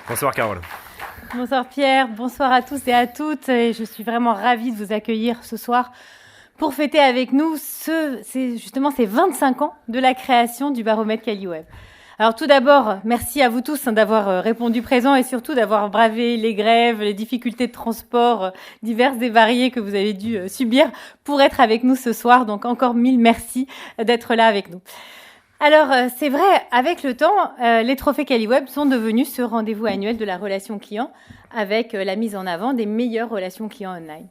Bonsoir Carole. Bonsoir Pierre, bonsoir à tous et à toutes. Et je suis vraiment ravie de vous accueillir ce soir pour fêter avec nous ces 25 ans de la création du baromètre CaliWeb. Alors tout d'abord, merci à vous tous d'avoir répondu présent et surtout d'avoir bravé les grèves, les difficultés de transport diverses et variées que vous avez dû subir pour être avec nous ce soir. Donc encore mille merci d'être là avec nous. Alors, c'est vrai, avec le temps, les trophées CaliWeb sont devenus ce rendez-vous annuel de la relation client avec la mise en avant des meilleures relations clients online.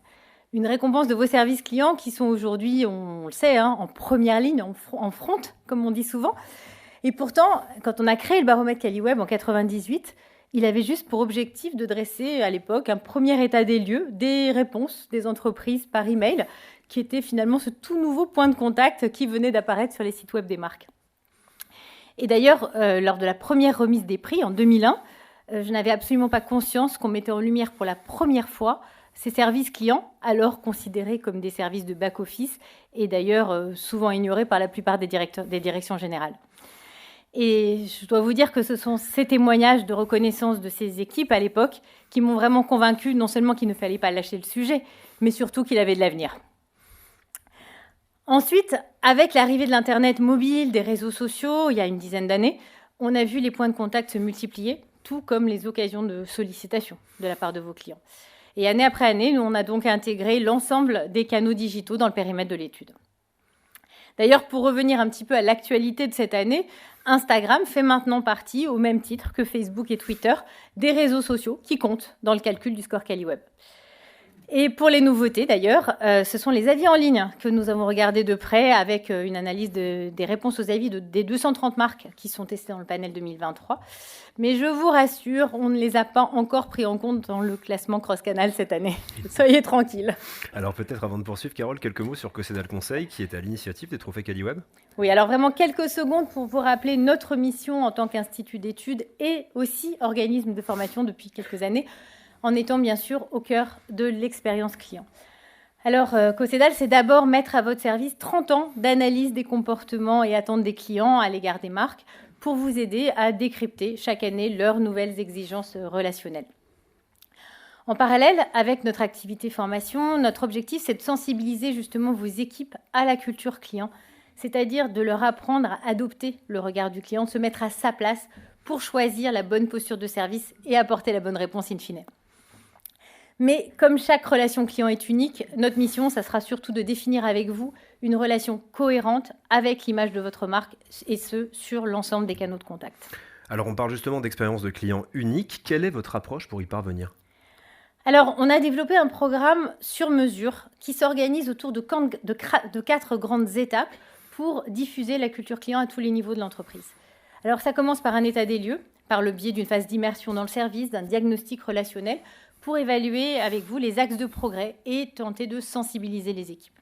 Une récompense de vos services clients qui sont aujourd'hui, on le sait, en première ligne, en front, comme on dit souvent. Et pourtant, quand on a créé le baromètre CaliWeb en 98, il avait juste pour objectif de dresser à l'époque un premier état des lieux, des réponses des entreprises par email, qui était finalement ce tout nouveau point de contact qui venait d'apparaître sur les sites web des marques. Et d'ailleurs, lors de la première remise des prix en 2001, je n'avais absolument pas conscience qu'on mettait en lumière pour la première fois ces services clients, alors considérés comme des services de back-office et d'ailleurs souvent ignorés par la plupart des directions générales. Et je dois vous dire que ce sont ces témoignages de reconnaissance de ces équipes à l'époque qui m'ont vraiment convaincu non seulement qu'il ne fallait pas lâcher le sujet, mais surtout qu'il avait de l'avenir. Ensuite, avec l'arrivée de l'Internet mobile, des réseaux sociaux, il y a une dizaine d'années, on a vu les points de contact se multiplier, tout comme les occasions de sollicitation de la part de vos clients. Et année après année, nous, on a donc intégré l'ensemble des canaux digitaux dans le périmètre de l'étude. D'ailleurs, pour revenir un petit peu à l'actualité de cette année, Instagram fait maintenant partie, au même titre que Facebook et Twitter, des réseaux sociaux qui comptent dans le calcul du score CaliWeb. Et pour les nouveautés, d'ailleurs, ce sont les avis en ligne que nous avons regardés de près avec une analyse des réponses aux avis des 230 marques qui sont testées dans le panel 2023. Mais je vous rassure, on ne les a pas encore pris en compte dans le classement cross-canal cette année. Soyez tranquilles. Alors peut-être avant de poursuivre, Carole, quelques mots sur Cossédal Conseil, qui est à l'initiative des trophées CaliWeb. Oui, alors vraiment quelques secondes pour vous rappeler notre mission en tant qu'institut d'études et aussi organisme de formation depuis quelques années, en étant bien sûr au cœur de l'expérience client. Alors, Cossédal, c'est d'abord mettre à votre service 30 ans d'analyse des comportements et attentes des clients à l'égard des marques pour vous aider à décrypter chaque année leurs nouvelles exigences relationnelles. En parallèle, avec notre activité formation, notre objectif, c'est de sensibiliser justement vos équipes à la culture client, c'est-à-dire de leur apprendre à adopter le regard du client, de se mettre à sa place pour choisir la bonne posture de service et apporter la bonne réponse in fine. Mais comme chaque relation client est unique, notre mission, ça sera surtout de définir avec vous une relation cohérente avec l'image de votre marque, et ce, sur l'ensemble des canaux de contact. Alors on parle justement d'expérience de client unique. Quelle est votre approche pour y parvenir ? Alors, on a développé un programme sur mesure qui s'organise autour de 4 grandes étapes pour diffuser la culture client à tous les niveaux de l'entreprise. Alors, ça commence par un état des lieux, par le biais d'une phase d'immersion dans le service, d'un diagnostic relationnel, pour évaluer avec vous les axes de progrès et tenter de sensibiliser les équipes.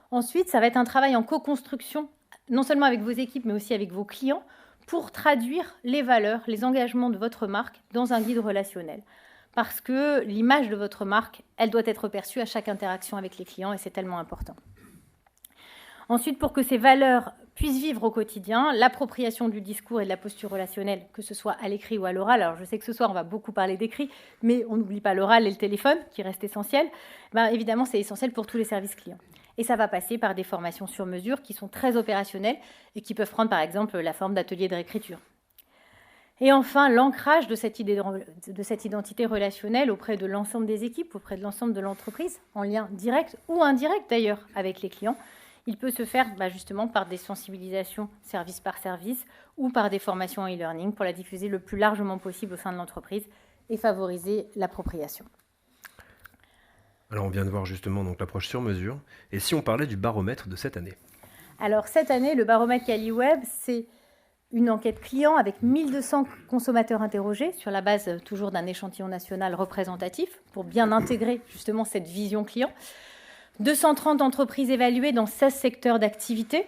Ensuite, ça va être un travail en co-construction, non seulement avec vos équipes, mais aussi avec vos clients, pour traduire les valeurs, les engagements de votre marque dans un guide relationnel. Parce que l'image de votre marque, elle doit être perçue à chaque interaction avec les clients et c'est tellement important. Ensuite, pour que ces valeurs puissent vivre au quotidien, l'appropriation du discours et de la posture relationnelle, que ce soit à l'écrit ou à l'oral. Alors, je sais que ce soir, on va beaucoup parler d'écrit, mais on n'oublie pas l'oral et le téléphone, qui reste essentiel. Évidemment, c'est essentiel pour tous les services clients. Et ça va passer par des formations sur mesure qui sont très opérationnelles et qui peuvent prendre, par exemple, la forme d'ateliers de réécriture. Et enfin, l'ancrage de cette identité relationnelle auprès de l'ensemble des équipes, auprès de l'ensemble de l'entreprise, en lien direct ou indirect d'ailleurs avec les clients. Il peut se faire justement par des sensibilisations service par service ou par des formations en e-learning pour la diffuser le plus largement possible au sein de l'entreprise et favoriser l'appropriation. Alors on vient de voir justement donc l'approche sur mesure. Et si on parlait du baromètre de cette année ? Alors cette année, le baromètre CaliWeb, c'est une enquête client avec 1200 consommateurs interrogés sur la base toujours d'un échantillon national représentatif pour bien intégrer justement cette vision client. 230 entreprises évaluées dans 16 secteurs d'activité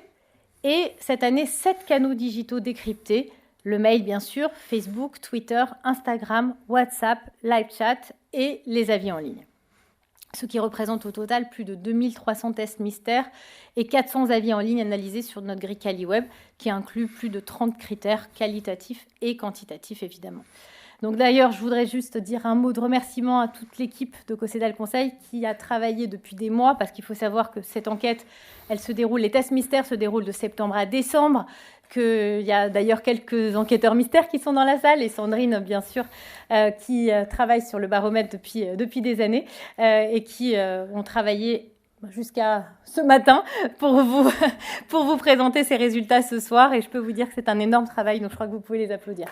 et cette année, 7 canaux digitaux décryptés. Le mail, bien sûr, Facebook, Twitter, Instagram, WhatsApp, live chat et les avis en ligne. Ce qui représente au total plus de 2300 tests mystères et 400 avis en ligne analysés sur notre grille CaliWeb qui inclut plus de 30 critères qualitatifs et quantitatifs, évidemment. Donc d'ailleurs, je voudrais juste dire un mot de remerciement à toute l'équipe de Cossédal Conseil qui a travaillé depuis des mois, parce qu'il faut savoir que cette enquête, les tests mystères se déroulent de septembre à décembre, qu'il y a d'ailleurs quelques enquêteurs mystères qui sont dans la salle, et Sandrine, bien sûr, qui travaille sur le baromètre depuis des années, et qui ont travaillé jusqu'à ce matin pour vous présenter ces résultats ce soir. Et je peux vous dire que c'est un énorme travail, donc je crois que vous pouvez les applaudir.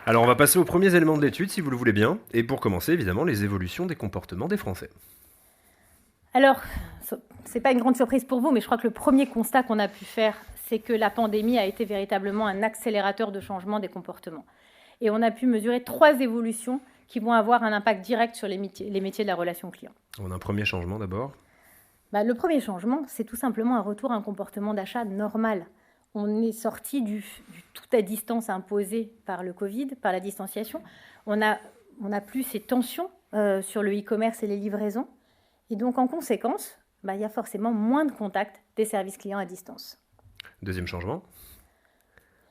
Alors on va passer aux premiers éléments de l'étude, si vous le voulez bien. Et pour commencer, évidemment, les évolutions des comportements des Français. Alors, c'est pas une grande surprise pour vous, mais je crois que le premier constat qu'on a pu faire, c'est que la pandémie a été véritablement un accélérateur de changement des comportements. Et on a pu mesurer 3 évolutions qui vont avoir un impact direct sur les métiers de la relation client. On a un premier changement d'abord. Le premier changement, c'est tout simplement un retour à un comportement d'achat normal. On est sorti du tout à distance imposé par le Covid, par la distanciation. On n'a plus ces tensions sur le e-commerce et les livraisons. Et donc, en conséquence, il y a forcément moins de contacts des services clients à distance. Deuxième changement.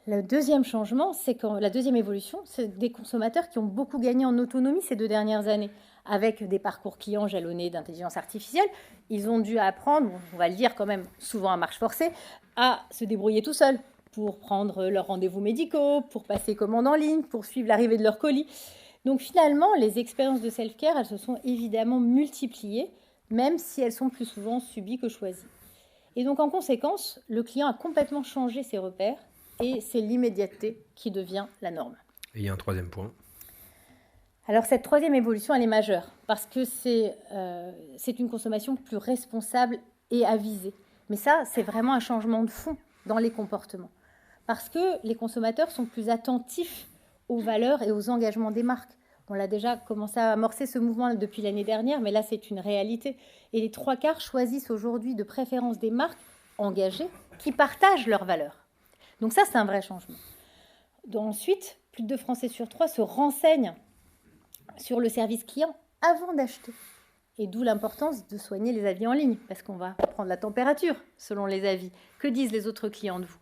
Le deuxième changement, la deuxième évolution, c'est des consommateurs qui ont beaucoup gagné en autonomie ces 2 dernières années. Avec des parcours clients jalonnés d'intelligence artificielle, ils ont dû apprendre, on va le dire quand même souvent à marche forcée, à se débrouiller tout seuls pour prendre leurs rendez-vous médicaux, pour passer commande en ligne, pour suivre l'arrivée de leur colis. Donc finalement, les expériences de self-care, elles se sont évidemment multipliées, même si elles sont plus souvent subies que choisies. Et donc en conséquence, le client a complètement changé ses repères et c'est l'immédiateté qui devient la norme. Et il y a un troisième point. Alors cette troisième évolution, elle est majeure parce que c'est une consommation plus responsable et avisée. Mais ça, c'est vraiment un changement de fond dans les comportements. Parce que les consommateurs sont plus attentifs aux valeurs et aux engagements des marques. On l'a déjà commencé à amorcer ce mouvement depuis l'année dernière, mais là, c'est une réalité. Et les 3/4 choisissent aujourd'hui de préférence des marques engagées qui partagent leurs valeurs. Donc ça, c'est un vrai changement. Ensuite, plus de 2 Français sur 3 se renseignent sur le service client avant d'acheter. Et d'où l'importance de soigner les avis en ligne, parce qu'on va prendre la température selon les avis. Que disent les autres clients de vous?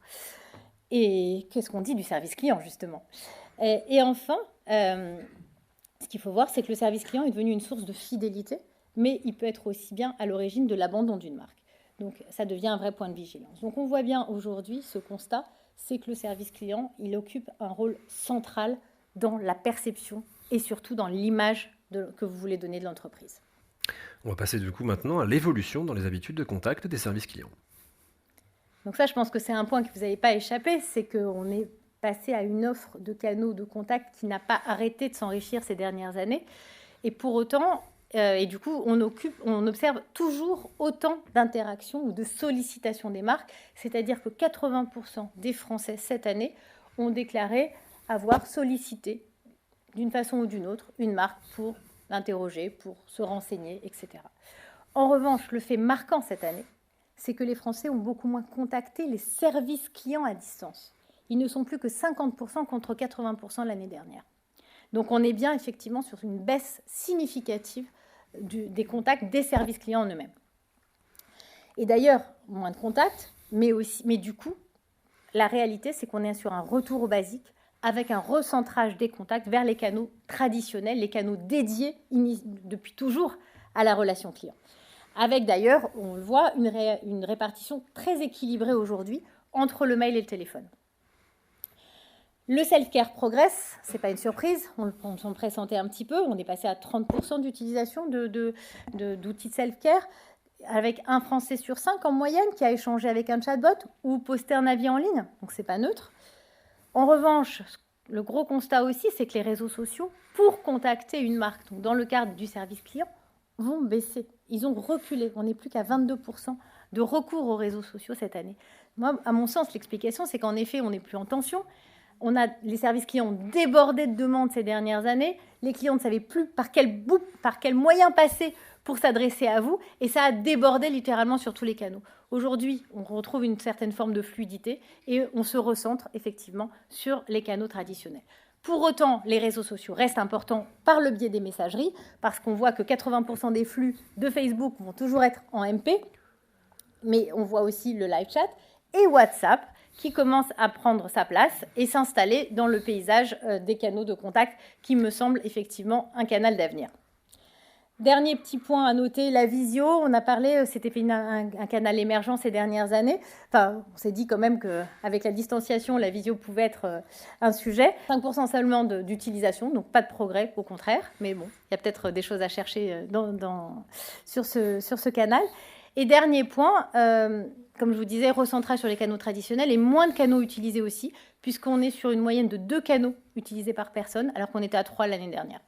Et qu'est-ce qu'on dit du service client, justement? Et enfin, ce qu'il faut voir, c'est que le service client est devenu une source de fidélité, mais il peut être aussi bien à l'origine de l'abandon d'une marque. Donc ça devient un vrai point de vigilance. Donc on voit bien aujourd'hui ce constat, c'est que le service client, il occupe un rôle central dans la perception et surtout dans l'image que vous voulez donner de l'entreprise. On va passer du coup maintenant à l'évolution dans les habitudes de contact des services clients. Donc ça, je pense que c'est un point que vous n'avez pas échappé, c'est qu'on est passé à une offre de canaux de contact qui n'a pas arrêté de s'enrichir ces dernières années. Et pour autant, et du coup, on observe toujours autant d'interactions ou de sollicitations des marques, c'est-à-dire que 80% des Français cette année ont déclaré avoir sollicité d'une façon ou d'une autre une marque pour l'interroger, pour se renseigner, etc. En revanche, le fait marquant cette année, c'est que les Français ont beaucoup moins contacté les services clients à distance. Ils ne sont plus que 50% contre 80% l'année dernière. Donc on est bien effectivement sur une baisse significative des contacts des services clients en eux-mêmes. Et d'ailleurs, moins de contacts, mais du coup, la réalité, c'est qu'on est sur un retour au basique avec un recentrage des contacts vers les canaux traditionnels, les canaux dédiés depuis toujours à la relation client. Avec d'ailleurs, on le voit, une répartition très équilibrée aujourd'hui entre le mail et le téléphone. Le self-care progresse, ce n'est pas une surprise, on s'en présentait un petit peu, on est passé à 30% d'utilisation d'outils de self-care, avec 1 Français sur 5 en moyenne qui a échangé avec un chatbot ou posté un avis en ligne, donc ce n'est pas neutre. En revanche, le gros constat aussi, c'est que les réseaux sociaux, pour contacter une marque, donc dans le cadre du service client, vont baisser. Ils ont reculé. On n'est plus qu'à 22% de recours aux réseaux sociaux cette année. Moi, à mon sens, l'explication, c'est qu'en effet, on n'est plus en tension. Les services clients ont débordé de demandes ces dernières années. Les clients ne savaient plus par quel moyen passer pour s'adresser à vous. Et ça a débordé littéralement sur tous les canaux. Aujourd'hui, on retrouve une certaine forme de fluidité et on se recentre effectivement sur les canaux traditionnels. Pour autant, les réseaux sociaux restent importants par le biais des messageries, parce qu'on voit que 80% des flux de Facebook vont toujours être en MP, mais on voit aussi le live chat et WhatsApp qui commence à prendre sa place et s'installer dans le paysage des canaux de contact qui me semble effectivement un canal d'avenir. Dernier petit point à noter, la visio. On a parlé, c'était un canal émergent ces dernières années. Enfin, on s'est dit quand même qu'avec la distanciation, la visio pouvait être un sujet. 5% seulement d'utilisation, donc pas de progrès, au contraire. Mais bon, il y a peut-être des choses à chercher sur ce canal. Et dernier point, comme je vous disais, recentrage sur les canaux traditionnels et moins de canaux utilisés aussi, puisqu'on est sur une moyenne de 2 canaux utilisés par personne, alors qu'on était à 3 l'année dernière.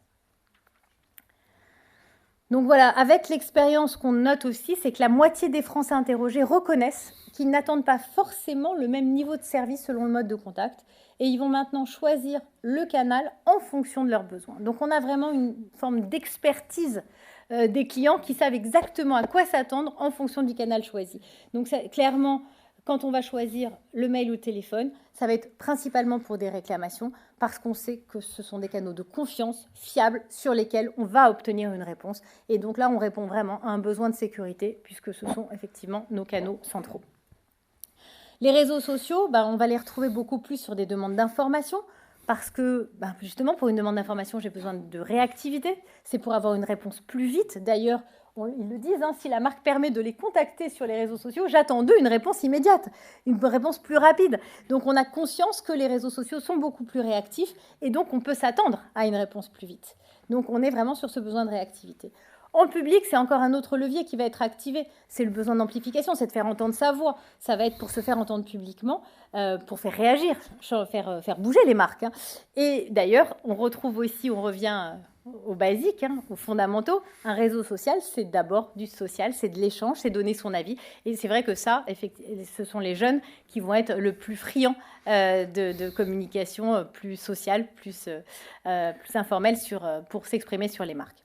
Donc voilà, avec l'expérience qu'on note aussi, c'est que la moitié des Français interrogés reconnaissent qu'ils n'attendent pas forcément le même niveau de service selon le mode de contact et ils vont maintenant choisir le canal en fonction de leurs besoins. Donc on a vraiment une forme d'expertise des clients qui savent exactement à quoi s'attendre en fonction du canal choisi. Donc ça, clairement, quand on va choisir le mail ou le téléphone, ça va être principalement pour des réclamations parce qu'on sait que ce sont des canaux de confiance fiables sur lesquels on va obtenir une réponse. Et donc là, on répond vraiment à un besoin de sécurité puisque ce sont effectivement nos canaux centraux. Les réseaux sociaux, on va les retrouver beaucoup plus sur des demandes d'information parce que justement, pour une demande d'information, j'ai besoin de réactivité. C'est pour avoir une réponse plus vite. D'ailleurs, ils le disent, si la marque permet de les contacter sur les réseaux sociaux, j'attends d'eux une réponse immédiate, une réponse plus rapide. Donc on a conscience que les réseaux sociaux sont beaucoup plus réactifs et donc on peut s'attendre à une réponse plus vite. Donc on est vraiment sur ce besoin de réactivité. En public, c'est encore un autre levier qui va être activé. C'est le besoin d'amplification, c'est de faire entendre sa voix. Ça va être pour se faire entendre publiquement, pour faire réagir, faire bouger les marques. Et d'ailleurs, on revient aux basiques, aux fondamentaux. Un réseau social, c'est d'abord du social, c'est de l'échange, c'est donner son avis. Et c'est vrai que ça, ce sont les jeunes qui vont être le plus friands de communication plus sociale, plus informelle pour s'exprimer sur les marques.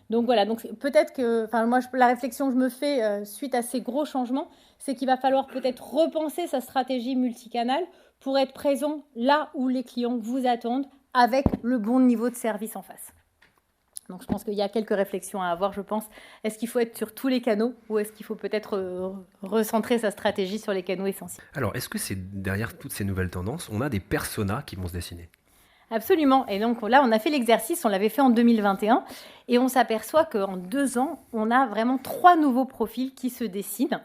Donc voilà, donc peut-être que, moi, la réflexion que je me fais suite à ces gros changements, c'est qu'il va falloir peut-être repenser sa stratégie multicanal pour être présent là où les clients vous attendent avec le bon niveau de service en face. Donc je pense qu'il y a quelques réflexions à avoir, je pense. Est-ce qu'il faut être sur tous les canaux ou est-ce qu'il faut peut-être recentrer sa stratégie sur les canaux essentiels ? Alors, est-ce que c'est derrière toutes ces nouvelles tendances, on a des personas qui vont se dessiner ? Absolument. Et donc là, on a fait l'exercice, on l'avait fait en 2021, et on s'aperçoit qu'en 2 ans, on a vraiment 3 nouveaux profils qui se dessinent.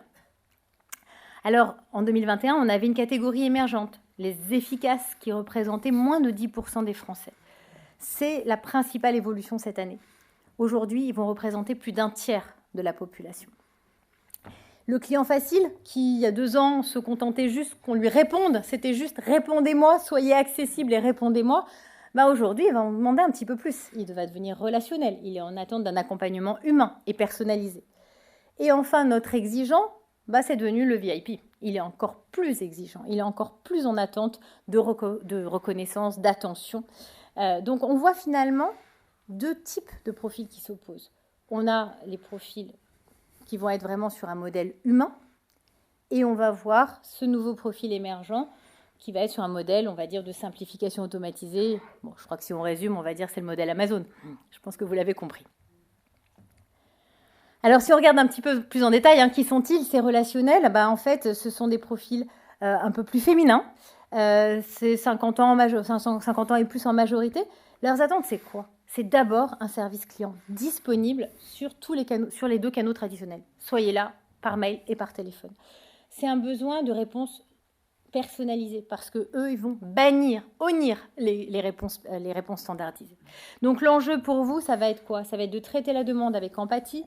Alors, en 2021, on avait une catégorie émergente, les efficaces, qui représentaient moins de 10% des Français. C'est la principale évolution cette année. Aujourd'hui, ils vont représenter plus d'1 tiers de la population. Le client facile, qui il y a 2 ans se contentait juste qu'on lui réponde, c'était juste répondez-moi, soyez accessible et répondez-moi. Aujourd'hui, il va en demander un petit peu plus. Il va devenir relationnel. Il est en attente d'un accompagnement humain et personnalisé. Et enfin, notre exigeant, c'est devenu le VIP. Il est encore plus exigeant. Il est encore plus en attente de reconnaissance, d'attention. Donc, on voit finalement 2 types de profils qui s'opposent. On a les profils qui vont être vraiment sur un modèle humain. Et on va voir ce nouveau profil émergent qui va être sur un modèle, on va dire, de simplification automatisée. Bon, je crois que si on résume, on va dire c'est le modèle Amazon. Je pense que vous l'avez compris. Alors, si on regarde un petit peu plus en détail, qui sont-ils ces relationnels ? En fait, ce sont des profils un peu plus féminins. C'est 50 ans et plus en majorité. Leurs attentes, c'est quoi ? C'est d'abord un service client disponible sur sur les 2 canaux traditionnels. Soyez là par mail et par téléphone. C'est un besoin de réponse personnalisée parce que eux, ils vont honnir les réponses standardisées. Donc l'enjeu pour vous, ça va être quoi ? Ça va être de traiter la demande avec empathie,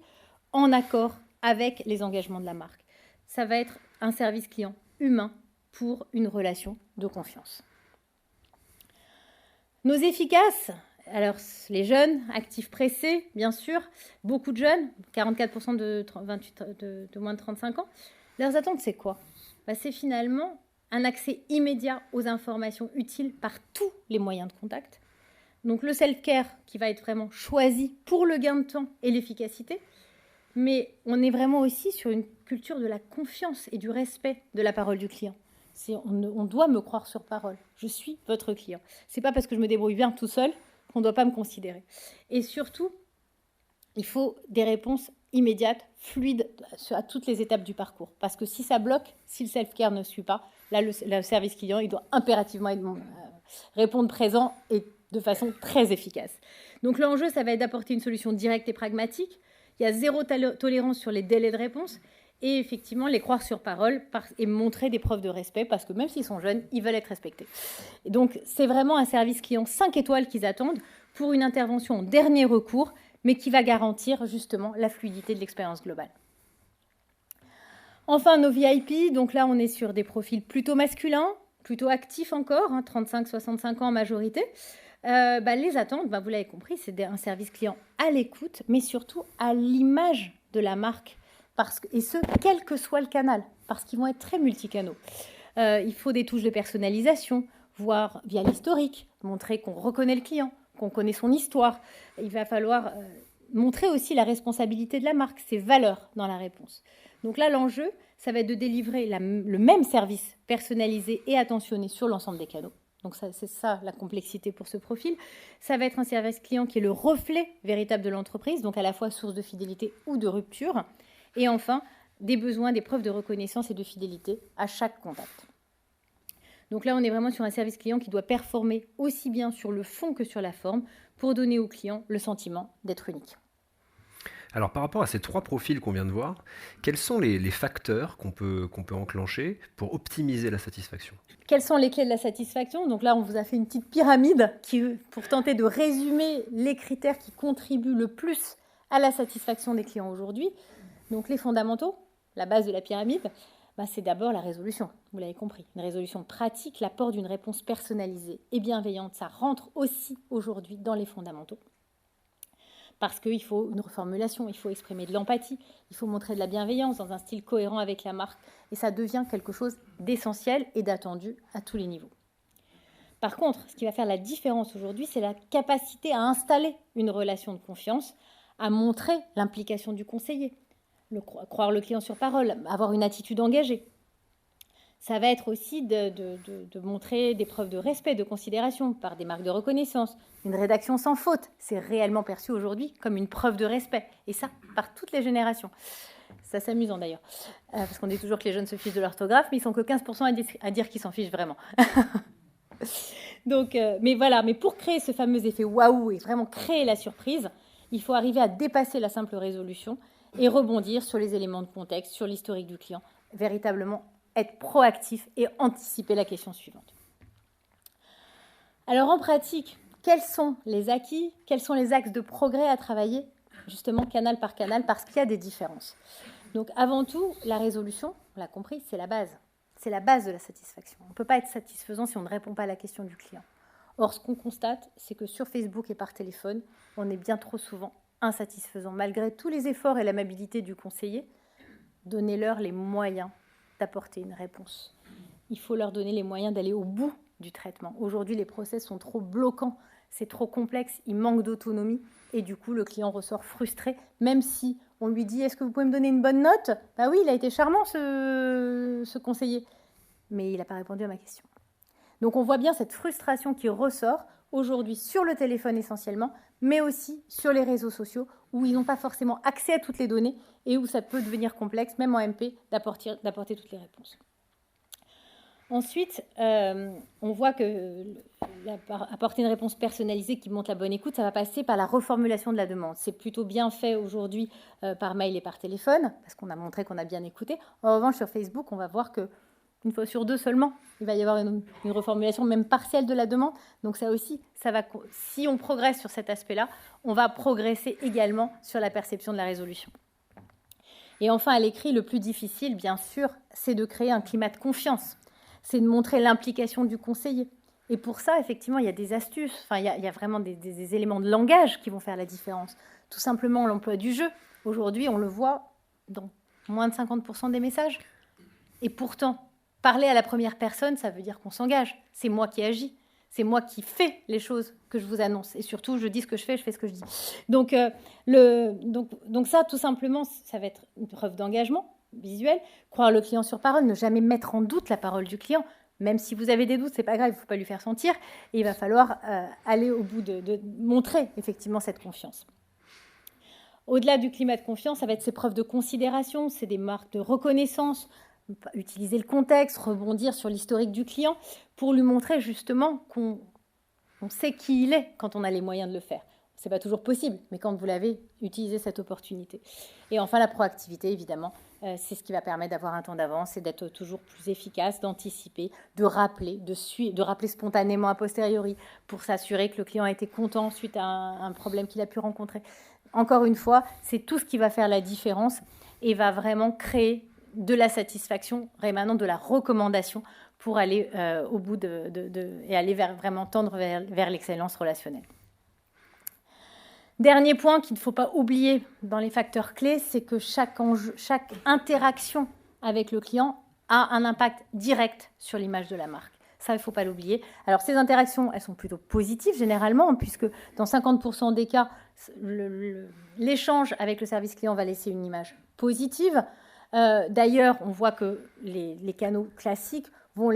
en accord avec les engagements de la marque. Ça va être un service client humain pour une relation de confiance. Nos efficaces. Alors, les jeunes, actifs pressés, bien sûr, beaucoup de jeunes, 44% de moins de 35 ans. Leurs attentes, c'est quoi ? C'est finalement un accès immédiat aux informations utiles par tous les moyens de contact. Donc, le self-care qui va être vraiment choisi pour le gain de temps et l'efficacité. Mais on est vraiment aussi sur une culture de la confiance et du respect de la parole du client. On doit me croire sur parole. Je suis votre client. C'est pas parce que je me débrouille bien tout seul qu'on ne doit pas me considérer. Et surtout, il faut des réponses immédiate, fluide à toutes les étapes du parcours. Parce que si ça bloque, si le self-care ne suit pas, là, le service client, il doit impérativement répondre présent et de façon très efficace. Donc l'enjeu, ça va être d'apporter une solution directe et pragmatique. Il y a zéro tolérance sur les délais de réponse et effectivement les croire sur parole et montrer des preuves de respect parce que même s'ils sont jeunes, ils veulent être respectés. Et donc c'est vraiment un service client 5 étoiles qu'ils attendent pour une intervention en dernier recours, mais qui va garantir justement la fluidité de l'expérience globale. Enfin, nos VIP, donc là on est sur des profils plutôt masculins, plutôt actifs encore, 35-65 ans en majorité. Les attentes, vous l'avez compris, c'est un service client à l'écoute, mais surtout à l'image de la marque, et ce, quel que soit le canal, parce qu'ils vont être très multicanaux. Il faut des touches de personnalisation, voire via l'historique, montrer qu'on reconnaît le client, qu'on connaît son histoire. Il va falloir montrer aussi la responsabilité de la marque, ses valeurs dans la réponse. Donc là, l'enjeu, ça va être de délivrer le même service personnalisé et attentionné sur l'ensemble des canaux. Donc c'est ça la complexité pour ce profil. Ça va être un service client qui est le reflet véritable de l'entreprise, donc à la fois source de fidélité ou de rupture. Et enfin, des besoins, des preuves de reconnaissance et de fidélité à chaque contact. Donc là, on est vraiment sur un service client qui doit performer aussi bien sur le fond que sur la forme pour donner au client le sentiment d'être unique. Alors par rapport à ces 3 profils qu'on vient de voir, quels sont les facteurs qu'on peut enclencher pour optimiser la satisfaction ? Quelles sont les clés de la satisfaction ? Donc là, on vous a fait une petite pyramide pour tenter de résumer les critères qui contribuent le plus à la satisfaction des clients aujourd'hui. Donc les fondamentaux, la base de la pyramide, c'est d'abord la résolution, vous l'avez compris. Une résolution pratique, l'apport d'une réponse personnalisée et bienveillante, ça rentre aussi aujourd'hui dans les fondamentaux. Parce qu'il faut une reformulation, il faut exprimer de l'empathie, il faut montrer de la bienveillance dans un style cohérent avec la marque. Et ça devient quelque chose d'essentiel et d'attendu à tous les niveaux. Par contre, ce qui va faire la différence aujourd'hui, c'est la capacité à installer une relation de confiance, à montrer l'implication du conseiller, croire le client sur parole, avoir une attitude engagée. Ça va être aussi de montrer des preuves de respect, de considération par des marques de reconnaissance. Une rédaction sans faute, c'est réellement perçu aujourd'hui comme une preuve de respect. Et ça, par toutes les générations. Ça, c'est amusant d'ailleurs. Parce qu'on dit toujours que les jeunes se fichent de l'orthographe, mais ils sont que 15% à dire qu'ils s'en fichent vraiment. Donc, mais pour créer ce fameux effet waouh et vraiment créer la surprise, il faut arriver à dépasser la simple résolution et rebondir sur les éléments de contexte, sur l'historique du client, véritablement être proactif et anticiper la question suivante. Alors en pratique, quels sont les acquis, quels sont les axes de progrès à travailler, justement canal par canal, parce qu'il y a des différences. Donc avant tout, la résolution, on l'a compris, c'est la base. C'est la base de la satisfaction. On ne peut pas être satisfaisant si on ne répond pas à la question du client. Or, ce qu'on constate, c'est que sur Facebook et par téléphone, on est bien trop souvent insatisfaisant. Malgré tous les efforts et l'amabilité du conseiller, donnez-leur les moyens d'apporter une réponse. Il faut leur donner les moyens d'aller au bout du traitement. Aujourd'hui, les process sont trop bloquants, c'est trop complexe, il manque d'autonomie et du coup, le client ressort frustré, même si on lui dit « Est-ce que vous pouvez me donner une bonne note ?» Oui, il a été charmant ce conseiller, mais il n'a pas répondu à ma question. Donc on voit bien cette frustration qui ressort aujourd'hui sur le téléphone essentiellement, mais aussi sur les réseaux sociaux où ils n'ont pas forcément accès à toutes les données et où ça peut devenir complexe, même en MP, d'apporter toutes les réponses. Ensuite, on voit que apporter une réponse personnalisée qui montre la bonne écoute, ça va passer par la reformulation de la demande. C'est plutôt bien fait aujourd'hui par mail et par téléphone, parce qu'on a montré qu'on a bien écouté. En revanche, sur Facebook, on va voir que une fois sur 2 seulement, il va y avoir une reformulation même partielle de la demande. Donc ça aussi, si on progresse sur cet aspect-là, on va progresser également sur la perception de la résolution. Et enfin, à l'écrit, le plus difficile, bien sûr, c'est de créer un climat de confiance. C'est de montrer l'implication du conseiller. Et pour ça, effectivement, il y a des astuces. Il y a vraiment des éléments de langage qui vont faire la différence. Tout simplement, l'emploi du jeu. Aujourd'hui, on le voit dans moins de 50% des messages. Et pourtant, parler à la première personne, ça veut dire qu'on s'engage. C'est moi qui agis. C'est moi qui fais les choses que je vous annonce. Et surtout, je dis ce que je fais ce que je dis. Donc ça, tout simplement, ça va être une preuve d'engagement visuel. Croire le client sur parole, ne jamais mettre en doute la parole du client. Même si vous avez des doutes, c'est pas grave, il ne faut pas lui faire sentir. Et il va falloir aller au bout de montrer effectivement cette confiance. Au-delà du climat de confiance, ça va être ces preuves de considération, c'est des marques de reconnaissance, utiliser le contexte, rebondir sur l'historique du client pour lui montrer justement qu'on sait qui il est quand on a les moyens de le faire. Ce n'est pas toujours possible, mais quand vous l'avez, utilisez cette opportunité. Et enfin, la proactivité, évidemment, c'est ce qui va permettre d'avoir un temps d'avance et d'être toujours plus efficace, d'anticiper, de rappeler, de rappeler spontanément a posteriori pour s'assurer que le client a été content suite à un problème qu'il a pu rencontrer. Encore une fois, c'est tout ce qui va faire la différence et va vraiment créer de la satisfaction, rémanent de la recommandation pour aller au bout et aller vraiment tendre vers l'excellence relationnelle. Dernier point qu'il ne faut pas oublier dans les facteurs clés, c'est que chaque interaction avec le client a un impact direct sur l'image de la marque. Ça, il ne faut pas l'oublier. Alors, ces interactions, elles sont plutôt positives généralement, puisque dans 50% des cas, l'échange avec le service client va laisser une image positive. D'ailleurs, on voit que les canaux classiques vont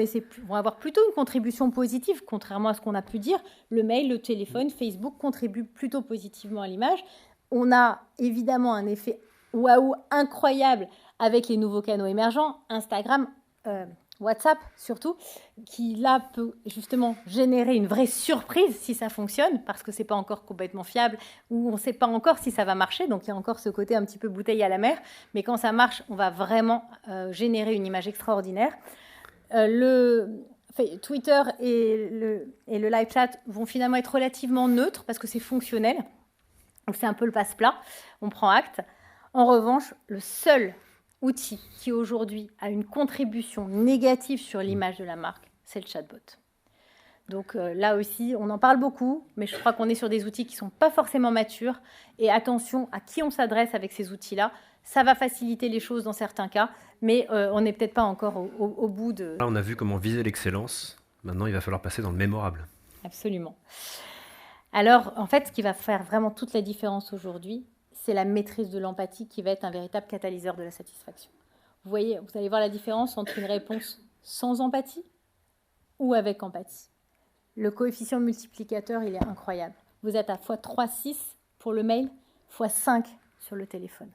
avoir plutôt une contribution positive, contrairement à ce qu'on a pu dire. Le mail, le téléphone, Facebook contribuent plutôt positivement à l'image. On a évidemment un effet waouh incroyable avec les nouveaux canaux émergents, Instagram, WhatsApp surtout, qui là peut justement générer une vraie surprise si ça fonctionne, parce que c'est pas encore complètement fiable, ou on ne sait pas encore si ça va marcher, donc il y a encore ce côté un petit peu bouteille à la mer, mais quand ça marche, on va vraiment générer une image extraordinaire. Twitter et le live chat vont finalement être relativement neutres, parce que c'est fonctionnel, donc c'est un peu le passe-plat, on prend acte. En revanche, le seul outil qui aujourd'hui a une contribution négative sur l'image de la marque, c'est le chatbot. Donc là aussi, on en parle beaucoup, mais je crois qu'on est sur des outils qui ne sont pas forcément matures. Et attention à qui on s'adresse avec ces outils-là. Ça va faciliter les choses dans certains cas, mais on n'est peut-être pas encore au bout de... Là, on a vu comment viser l'excellence. Maintenant, il va falloir passer dans le mémorable. Absolument. Alors, en fait, ce qui va faire vraiment toute la différence aujourd'hui, c'est la maîtrise de l'empathie qui va être un véritable catalyseur de la satisfaction. Vous allez voir la différence entre une réponse sans empathie ou avec empathie. Le coefficient multiplicateur, il est incroyable. Vous êtes à x3,6 pour le mail, x5 sur le téléphone.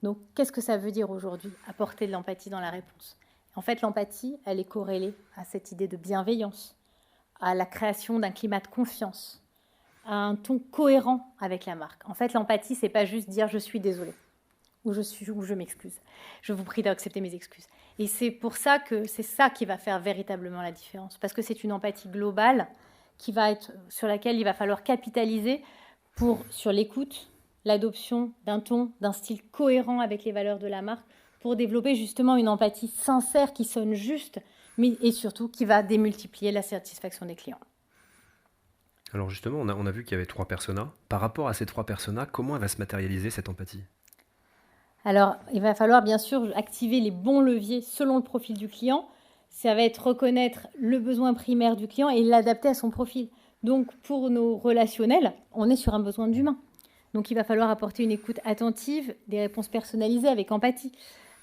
Donc, qu'est-ce que ça veut dire aujourd'hui, apporter de l'empathie dans la réponse ? En fait, l'empathie, elle est corrélée à cette idée de bienveillance, à la création d'un climat de confiance, à un ton cohérent avec la marque. En fait, l'empathie, c'est pas juste dire « je suis désolée » ou « je m'excuse ». Je vous prie d'accepter mes excuses. Et c'est pour ça que c'est ça qui va faire véritablement la différence. Parce que c'est une empathie globale sur laquelle il va falloir capitaliser sur l'écoute, l'adoption d'un ton, d'un style cohérent avec les valeurs de la marque pour développer justement une empathie sincère qui sonne juste, et surtout qui va démultiplier la satisfaction des clients. Alors justement, on a vu qu'il y avait 3 personas. Par rapport à ces 3 personas, comment elle va se matérialiser cette empathie ? Alors, il va falloir bien sûr activer les bons leviers selon le profil du client. Ça va être reconnaître le besoin primaire du client et l'adapter à son profil. Donc, pour nos relationnels, on est sur un besoin d'humain. Donc, il va falloir apporter une écoute attentive, des réponses personnalisées avec empathie.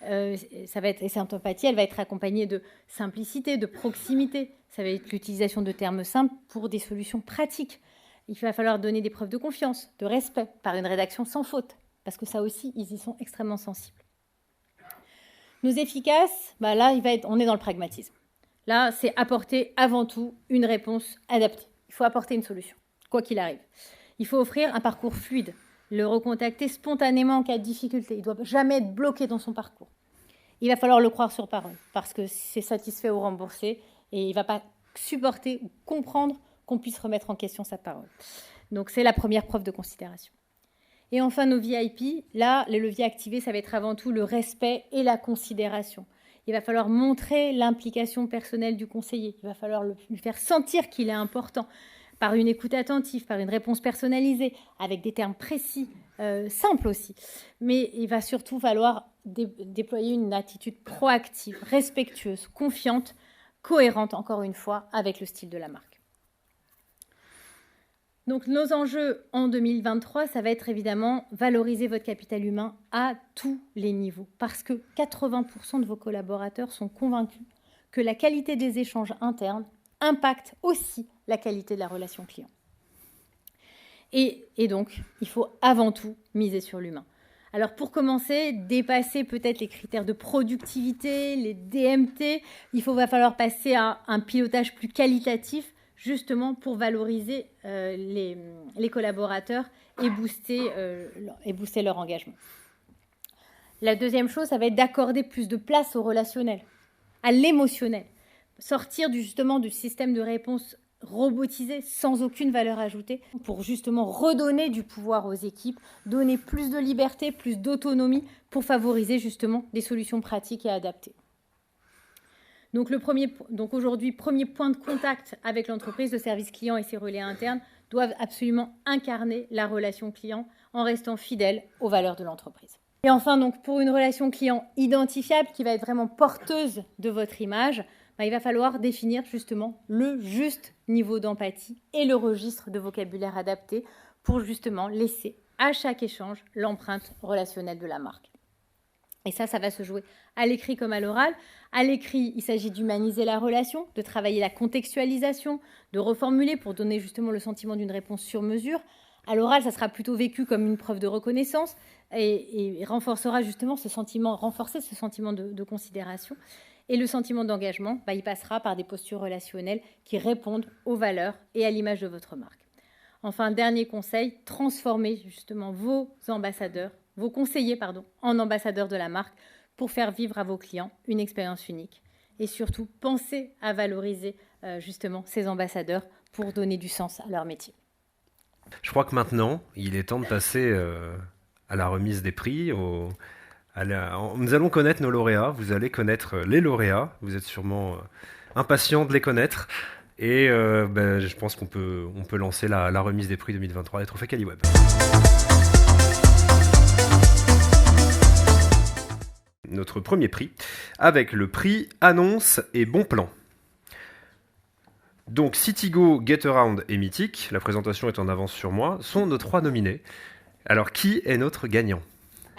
Et cette empathie, elle va être accompagnée de simplicité, de proximité. Ça va être l'utilisation de termes simples pour des solutions pratiques. Il va falloir donner des preuves de confiance, de respect, par une rédaction sans faute. Parce que ça aussi, ils y sont extrêmement sensibles. Nos efficaces, là, on est dans le pragmatisme. Là, c'est apporter avant tout une réponse adaptée. Il faut apporter une solution, quoi qu'il arrive. Il faut offrir un parcours fluide, le recontacter spontanément en cas de difficulté. Il ne doit jamais être bloqué dans son parcours. Il va falloir le croire sur parole, parce que c'est satisfait ou remboursé, et il ne va pas supporter ou comprendre qu'on puisse remettre en question sa parole. Donc, c'est la première preuve de considération. Et enfin, nos VIP, là, les leviers activés, ça va être avant tout le respect et la considération. Il va falloir montrer l'implication personnelle du conseiller. Il va falloir lui faire sentir qu'il est important par une écoute attentive, par une réponse personnalisée, avec des termes précis, simples aussi. Mais il va surtout falloir déployer une attitude proactive, respectueuse, confiante, cohérente, encore une fois, avec le style de la marque. Donc, nos enjeux en 2023, ça va être évidemment valoriser votre capital humain à tous les niveaux. Parce que 80% de vos collaborateurs sont convaincus que la qualité des échanges internes impacte aussi la qualité de la relation client. Et donc, il faut avant tout miser sur l'humain. Alors pour commencer, dépasser peut-être les critères de productivité, les DMT, va falloir passer à un pilotage plus qualitatif, justement pour valoriser les collaborateurs et booster leur engagement. La deuxième chose, ça va être d'accorder plus de place au relationnel, à l'émotionnel. Sortir justement du système de réponse robotisé sans aucune valeur ajoutée pour justement redonner du pouvoir aux équipes, donner plus de liberté, plus d'autonomie pour favoriser justement des solutions pratiques et adaptées. Donc aujourd'hui, premier point de contact avec l'entreprise, le service client et ses relais internes doivent absolument incarner la relation client en restant fidèles aux valeurs de l'entreprise. Et enfin, donc, pour une relation client identifiable qui va être vraiment porteuse de votre image, il va falloir définir justement le juste niveau d'empathie et le registre de vocabulaire adapté pour justement laisser à chaque échange l'empreinte relationnelle de la marque. Et ça va se jouer à l'écrit comme à l'oral. À l'écrit, il s'agit d'humaniser la relation, de travailler la contextualisation, de reformuler pour donner justement le sentiment d'une réponse sur mesure. À l'oral, ça sera plutôt vécu comme une preuve de reconnaissance et renforcera justement ce sentiment de considération. Et le sentiment d'engagement, il passera par des postures relationnelles qui répondent aux valeurs et à l'image de votre marque. Enfin, dernier conseil, transformez justement vos conseillers en ambassadeurs de la marque pour faire vivre à vos clients une expérience unique. Et surtout, pensez à valoriser justement ces ambassadeurs pour donner du sens à leur métier. Je crois que maintenant, il est temps de passer à la remise des prix. Nous allons connaître nos lauréats, vous allez connaître les lauréats, vous êtes sûrement impatients de les connaître. Et je pense qu'on peut lancer la remise des prix 2023 des trophées Caliweb. Notre premier prix, avec le prix Annonce et Bon Plan. Donc Citigo, Getaround et Mythic, la présentation est en avance sur moi, sont nos 3 nominés. Alors qui est notre gagnant ?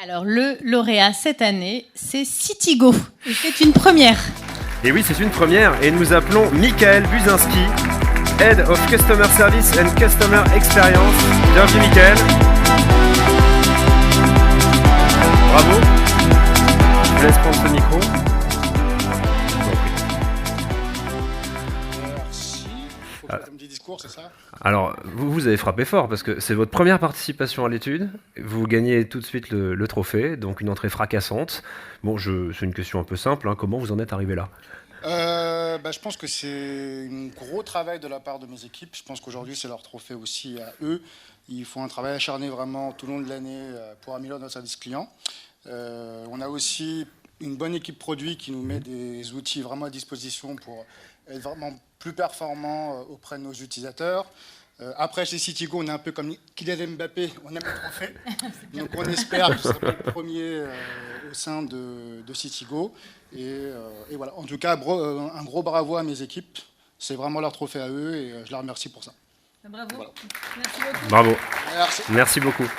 Alors le lauréat cette année, c'est Citigo. Et c'est une première. Et oui, c'est une première. Et nous appelons Michael Buzinski, Head of Customer Service and Customer Experience. Bienvenue Michael. Bravo. Je vous laisse prendre ce micro. Un petit discours, c'est ça ? Alors, vous avez frappé fort parce que c'est votre première participation à l'étude. Vous gagnez tout de suite le trophée, donc une entrée fracassante. Bon, c'est une question un peu simple. Comment vous en êtes arrivé là ? Je pense que c'est un gros travail de la part de mes équipes. Je pense qu'aujourd'hui, c'est leur trophée aussi à eux. Ils font un travail acharné vraiment tout le long de l'année pour améliorer notre service client. On a aussi une bonne équipe produit qui nous met des outils vraiment à disposition pour être vraiment plus performants auprès de nos utilisateurs. Après, chez Citigo, on est un peu comme Kylian Mbappé, on aime le trophée. Donc on espère que ce sera le premier au sein de Citigo. Et voilà. En tout cas, un gros bravo à mes équipes. C'est vraiment leur trophée à eux et je les remercie pour ça. Bravo. Voilà. Merci beaucoup. Bravo. Merci. Merci beaucoup.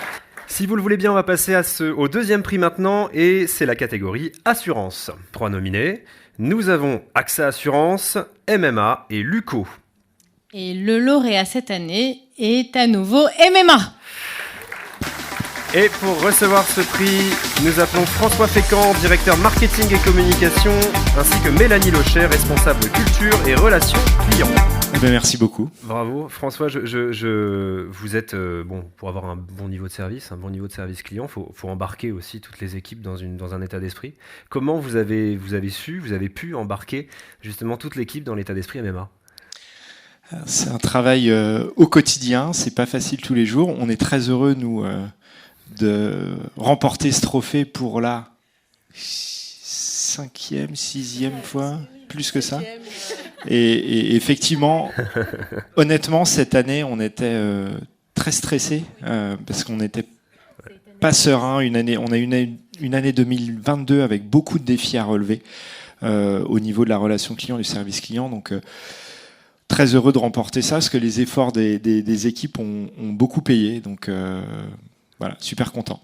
Si vous le voulez bien, on va passer au deuxième prix maintenant, et c'est la catégorie Assurance. 3 nominés. Nous avons AXA Assurance, MMA et Luco. Et le lauréat cette année est à nouveau MMA. Et pour recevoir ce prix, nous appelons François Fécamp, directeur marketing et communication, ainsi que Mélanie Locher, responsable culture et relations clients. Merci beaucoup. Bravo. François, vous êtes, pour avoir un bon niveau de service client, il faut embarquer aussi toutes les équipes dans un état d'esprit. Comment vous avez pu embarquer justement toute l'équipe dans l'état d'esprit MMA ? C'est un travail au quotidien, c'est pas facile tous les jours. On est très heureux, nous, de remporter ce trophée pour la 5e, 6e fois, plus que ça. Et effectivement, honnêtement, cette année, on était très stressés parce qu'on n'était pas serein. On a une année 2022 avec beaucoup de défis à relever au niveau de la relation client, du service client. Donc, très heureux de remporter ça parce que les efforts des équipes ont beaucoup payé. Donc, voilà, super content.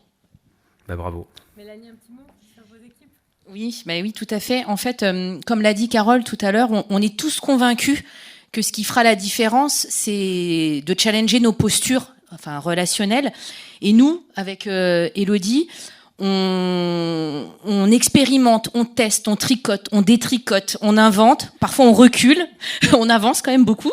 Bravo. Mélanie, un petit mot sur vos équipes ? Oui, tout à fait. En fait, comme l'a dit Carole tout à l'heure, on est tous convaincus que ce qui fera la différence, c'est de challenger nos postures relationnel. Et nous, avec Élodie, on expérimente, on teste, on tricote, on détricote, on invente. Parfois, on recule, on avance quand même beaucoup.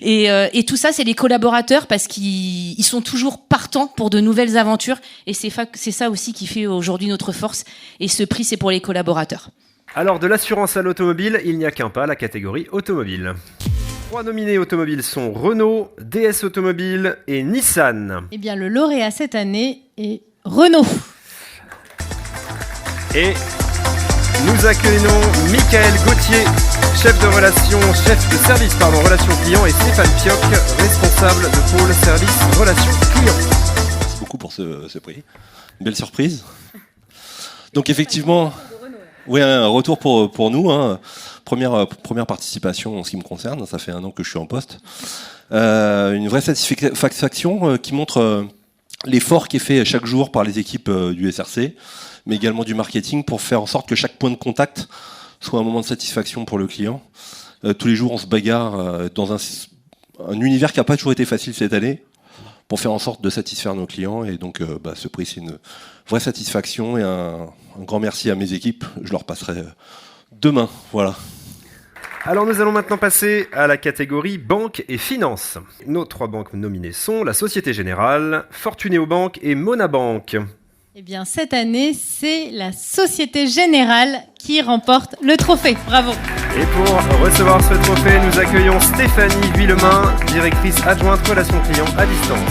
Et tout ça, c'est les collaborateurs parce qu'ils sont toujours partants pour de nouvelles aventures. Et c'est ça aussi qui fait aujourd'hui notre force. Et ce prix, c'est pour les collaborateurs. Alors, de l'assurance à l'automobile, il n'y a qu'un pas, la catégorie automobile. 3 nominés automobiles sont Renault, DS Automobile et Nissan. Eh bien, le lauréat cette année est Renault. Et nous accueillons Michael Gauthier, chef de service relations clients, et Stéphane Pioc, responsable de pôle service relations clients. Merci beaucoup pour ce prix. Une belle surprise. Donc effectivement, oui, un retour pour nous. Hein. Première participation en ce qui me concerne. Ça fait 1 an que je suis en poste. Une vraie satisfaction qui montre l'effort qui est fait chaque jour par les équipes du SRC, mais également du marketing, pour faire en sorte que chaque point de contact soit un moment de satisfaction pour le client. Tous les jours, on se bagarre dans un univers qui n'a pas toujours été facile cette année, pour faire en sorte de satisfaire nos clients. Et donc, ce prix, c'est une vraie satisfaction, et un grand merci à mes équipes. Je leur passerai demain. Voilà. Alors nous allons maintenant passer à la catégorie banque et finance. Nos 3 banques nominées sont la Société Générale, Fortunéo Banque et Monabank. Eh bien, cette année, c'est la Société Générale qui remporte le trophée. Bravo. Et pour recevoir ce trophée, nous accueillons Stéphanie Villemain, directrice adjointe relations clients à distance.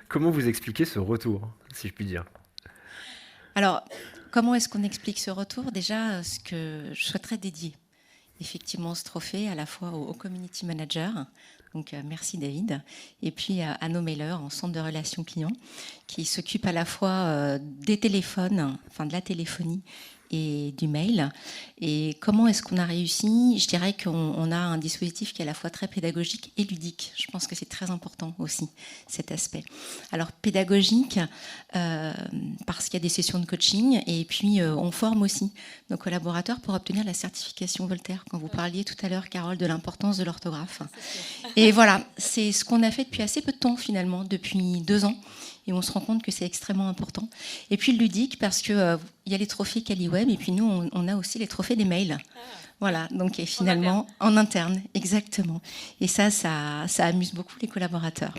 Comment vous expliquez ce retour, si je puis dire ? Alors, comment est-ce qu'on explique ce retour ? Déjà, ce que je souhaiterais dédier effectivement ce trophée à la fois aux community managers, donc merci David, et puis à nos mailers en centre de relations clients qui s'occupent à la fois des téléphones, enfin de la téléphonie et du mail. Et comment est-ce qu'on a réussi ? Je dirais qu'on a un dispositif qui est à la fois très pédagogique et ludique. Je pense que c'est très important aussi, cet aspect. Alors pédagogique, parce qu'il y a des sessions de coaching, et puis on forme aussi nos collaborateurs pour obtenir la certification Voltaire, quand vous parliez tout à l'heure, Carole, de l'importance de l'orthographe. Et voilà, c'est ce qu'on a fait depuis assez peu de temps finalement, depuis 2 ans. Et on se rend compte que c'est extrêmement important. Et puis le ludique, parce que il y a les trophées CaliWeb, et puis nous, on a aussi les trophées des mails. Voilà, donc et finalement, en interne, exactement. Et ça amuse beaucoup les collaborateurs.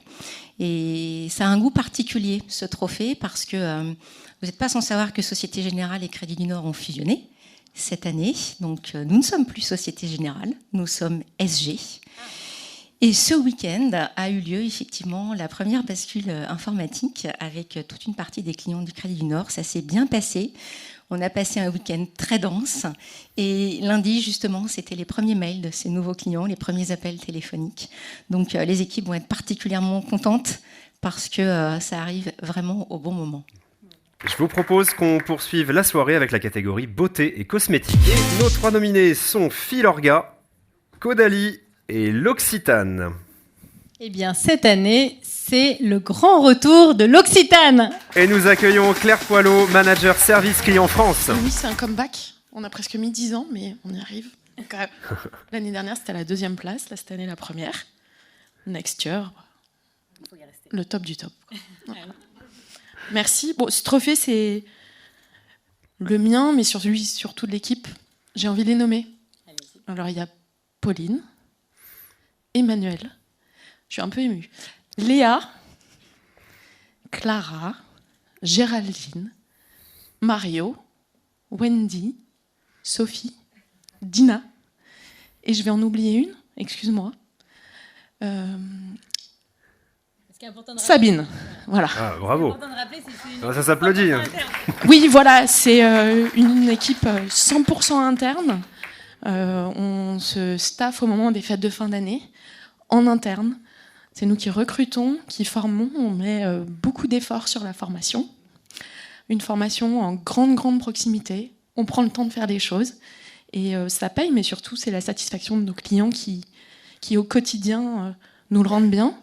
Et ça a un goût particulier, ce trophée, parce que vous n'êtes pas sans savoir que Société Générale et Crédit du Nord ont fusionné cette année. Donc nous ne sommes plus Société Générale, nous sommes SG. Et ce week-end a eu lieu effectivement la première bascule informatique avec toute une partie des clients du Crédit du Nord. Ça s'est bien passé. On a passé un week-end très dense. Et lundi, justement, c'était les premiers mails de ces nouveaux clients, les premiers appels téléphoniques. Donc les équipes vont être particulièrement contentes parce que ça arrive vraiment au bon moment. Je vous propose qu'on poursuive la soirée avec la catégorie beauté et cosmétiques. Et nos 3 nominés sont Filorga, Caudalie et l'Occitane. Eh bien, cette année, c'est le grand retour de l'Occitane. Et nous accueillons Claire Poilot, manager service client France. Oui, c'est un comeback. On a presque mis 10 ans, mais on y arrive. Donc, l'année dernière, c'était la 2e place. Là, cette année, la 1re. Next year, le top du top. Merci. Bon, ce trophée, c'est le mien, mais surtout de l'équipe. J'ai envie de les nommer. Alors, il y a Pauline, Emmanuel, je suis un peu émue, Léa, Clara, Géraldine, Mario, Wendy, Sophie, Dina, et je vais en oublier une, excuse-moi, Sabine, voilà. Ah, bravo. Ça s'applaudit. Oui, voilà, c'est une équipe 100% interne. On se staffe au moment des fêtes de fin d'année, en interne. C'est nous qui recrutons, qui formons. On met beaucoup d'efforts sur la formation. Une formation en grande proximité. On prend le temps de faire des choses. Et ça paye, mais surtout, c'est la satisfaction de nos clients qui au quotidien, nous le rendent bien.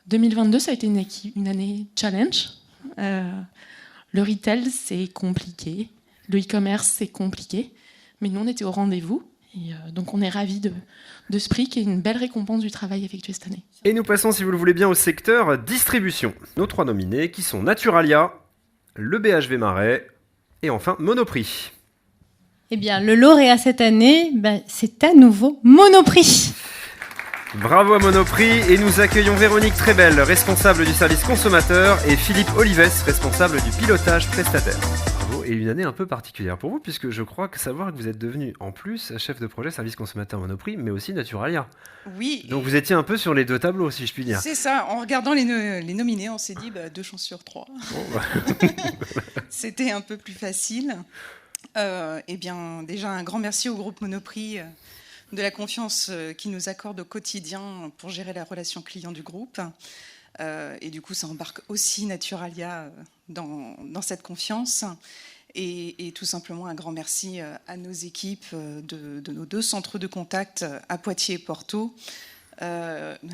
2022, ça a été une année challenge. Le retail, c'est compliqué. Le e-commerce, c'est compliqué. Mais nous, on était au rendez-vous. Et donc on est ravis de ce prix qui est une belle récompense du travail effectué cette année. Et nous passons, si vous le voulez bien, au secteur distribution. Nos 3 nominés qui sont Naturalia, le BHV Marais et enfin Monoprix. Eh bien, le lauréat cette année, c'est à nouveau Monoprix. Bravo à Monoprix et nous accueillons Véronique Trébel, responsable du service consommateur, et Philippe Olives, responsable du pilotage prestataire. Bravo, et une année un peu particulière pour vous, puisque je crois savoir que vous êtes devenu en plus chef de projet service consommateur Monoprix, mais aussi Naturalia. Oui. Donc vous étiez un peu sur les 2 tableaux, si je puis dire. C'est ça, en regardant les nominés, on s'est dit 2 chances sur 3. Bon, C'était un peu plus facile. Eh bien, déjà un grand merci au groupe Monoprix de la confiance qu'il nous accorde au quotidien pour gérer la relation client du groupe. Et du coup, ça embarque aussi Naturalia dans cette confiance. Et tout simplement un grand merci à nos équipes de nos 2 centres de contact à Poitiers et Porto.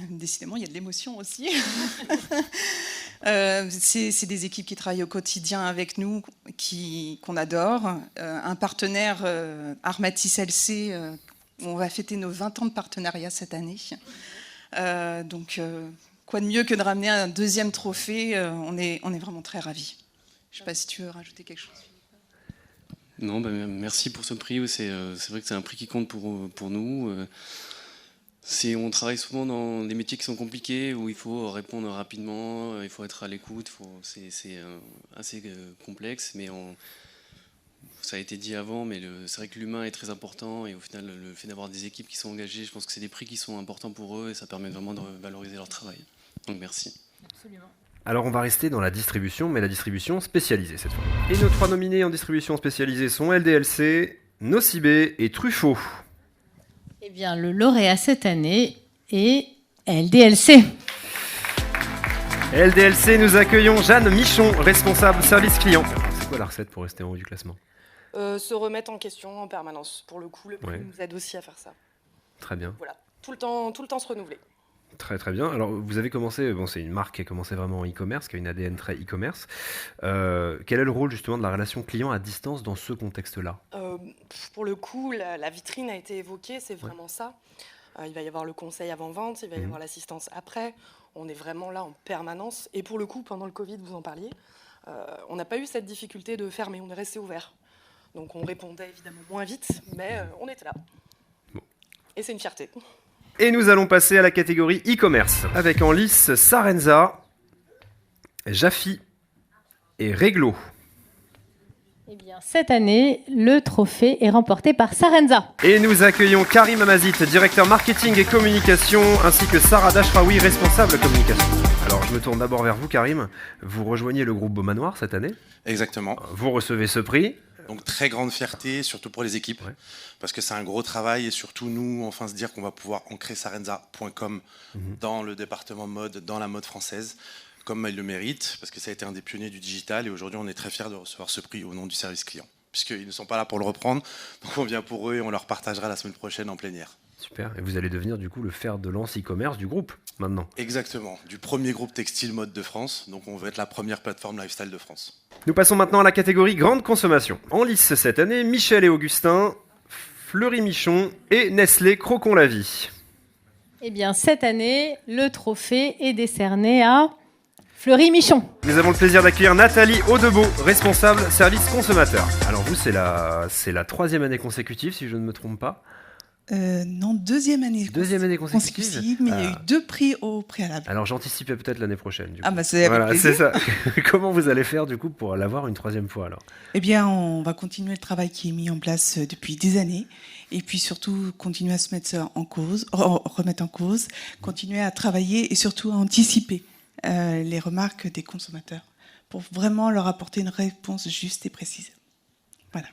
Décidément, il y a de l'émotion aussi. C'est des équipes qui travaillent au quotidien avec nous, qu'on adore. Un partenaire, Armatis LC, on va fêter nos 20 ans de partenariat cette année. Donc, quoi de mieux que de ramener un 2e trophée. On est vraiment très ravis. Je ne sais pas si tu veux rajouter quelque chose. Non, merci pour ce prix. C'est vrai que c'est un prix qui compte pour nous. On travaille souvent dans des métiers qui sont compliqués, où il faut répondre rapidement, il faut être à l'écoute. C'est assez complexe, mais ça a été dit avant, mais c'est vrai que l'humain est très important, et au final, le fait d'avoir des équipes qui sont engagées, je pense que c'est des prix qui sont importants pour eux, et ça permet vraiment de valoriser leur travail. Donc merci. Absolument. Alors on va rester dans la distribution, mais la distribution spécialisée cette fois. Et nos 3 nominés en distribution spécialisée sont LDLC, Nocibé et Truffaut. Eh bien, le lauréat cette année est LDLC. LDLC, nous accueillons Jeanne Michon, responsable service client. C'est quoi la recette pour rester en haut du classement ? Se remettre en question en permanence. Pour le coup, le prix nous aide aussi à faire ça. Très bien. Voilà, tout le temps se renouveler. Très très bien. Alors vous avez commencé, c'est une marque qui a commencé vraiment en e-commerce, qui a une ADN très e-commerce. Quel est le rôle justement de la relation client à distance dans ce contexte-là ? Pour le coup, la vitrine a été évoquée, c'est vraiment ça. Il va y avoir le conseil avant-vente, il va y avoir l'assistance après. On est vraiment là en permanence. Et pour le coup, pendant le Covid, vous en parliez, on n'a pas eu cette difficulté de fermer, on est resté ouvert. Donc on répondait évidemment moins vite, mais on était là. Bon. Et c'est une fierté. Et nous allons passer à la catégorie e-commerce, avec en lice Sarenza, Jaffi et Reglo. Eh bien, cette année, le trophée est remporté par Sarenza. Et nous accueillons Karim Amazit, directeur marketing et communication, ainsi que Sarah Dashraoui, responsable communication. Alors, je me tourne d'abord vers vous, Karim. Vous rejoignez le groupe Beaumanoir cette année. Exactement. Vous recevez ce prix. Donc, très grande fierté, surtout pour les équipes, parce que c'est un gros travail, et surtout nous, enfin se dire qu'on va pouvoir ancrer sarenza.com dans le département mode, dans la mode française, comme il le mérite, parce que ça a été un des pionniers du digital, et aujourd'hui on est très fiers de recevoir ce prix au nom du service client, puisqu'ils ne sont pas là pour le reprendre, donc on vient pour eux et on leur partagera la semaine prochaine en plénière. Super, et vous allez devenir du coup le fer de lance e-commerce du groupe maintenant. Exactement, du premier groupe textile mode de France, donc on veut être la première plateforme lifestyle de France. Nous passons maintenant à la catégorie grande consommation. En lice cette année, Michel et Augustin, Fleury Michon et Nestlé Crocon la vie. Eh bien, cette année, le trophée est décerné à Fleury Michon. Nous avons le plaisir d'accueillir Nathalie Audebeau, responsable service consommateur. Alors vous, c'est la 3e année consécutive, si je ne me trompe pas. Non, deuxième année consécutive, mais il y a eu 2 prix au préalable. Alors j'anticipais peut-être l'année prochaine. Du coup. Ah bah c'est avec plaisir. C'est ça. Comment vous allez faire du coup pour l'avoir une 3e fois alors ? Eh bien, on va continuer le travail qui est mis en place depuis des années, et puis surtout continuer à se mettre en cause, remettre en cause, continuer à travailler et surtout à anticiper les remarques des consommateurs pour vraiment leur apporter une réponse juste et précise. Voilà.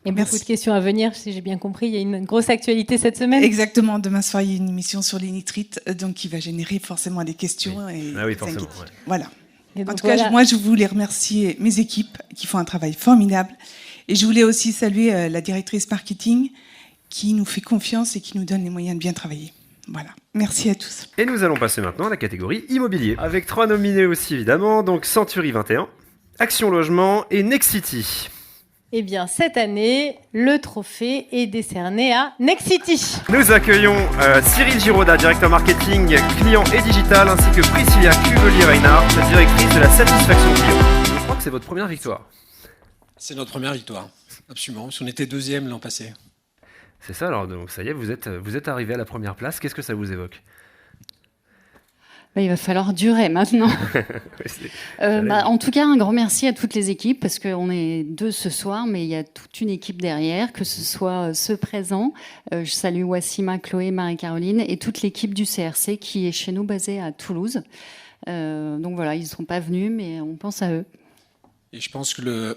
Il y a beaucoup de questions à venir, si j'ai bien compris. Il y a une grosse actualité cette semaine. Exactement. Demain soir, il y a une émission sur les nitrites, donc qui va générer forcément des questions. Oui. Et ah oui, forcément. Ouais. Voilà. En tout cas, moi, je voulais remercier mes équipes qui font un travail formidable. Et je voulais aussi saluer la directrice marketing qui nous fait confiance et qui nous donne les moyens de bien travailler. Voilà. Merci à tous. Et nous allons passer maintenant à la catégorie immobilier. Avec 3 nominés aussi, évidemment. Donc Century 21, Action Logement et Nexity. Eh bien, cette année, le trophée est décerné à Nexity. Nous accueillons Cyril Giraudat, directeur marketing, client et digital, ainsi que Priscilla Cuvelier-Reinhardt, directrice de la satisfaction client. Je crois que c'est votre première victoire. C'est notre première victoire, absolument, parce qu'on était 2e l'an passé. C'est ça, alors donc ça y est, vous êtes arrivé à la première place. Qu'est-ce que ça vous évoque ? Il va falloir durer maintenant. En tout cas, un grand merci à toutes les équipes, parce qu'on est 2 ce soir, mais il y a toute une équipe derrière, que ce soit ceux présents. Je salue Wassima, Chloé, Marie-Caroline et toute l'équipe du CRC qui est chez nous basée à Toulouse. Donc voilà, ils ne sont pas venus, mais on pense à eux. Et je pense que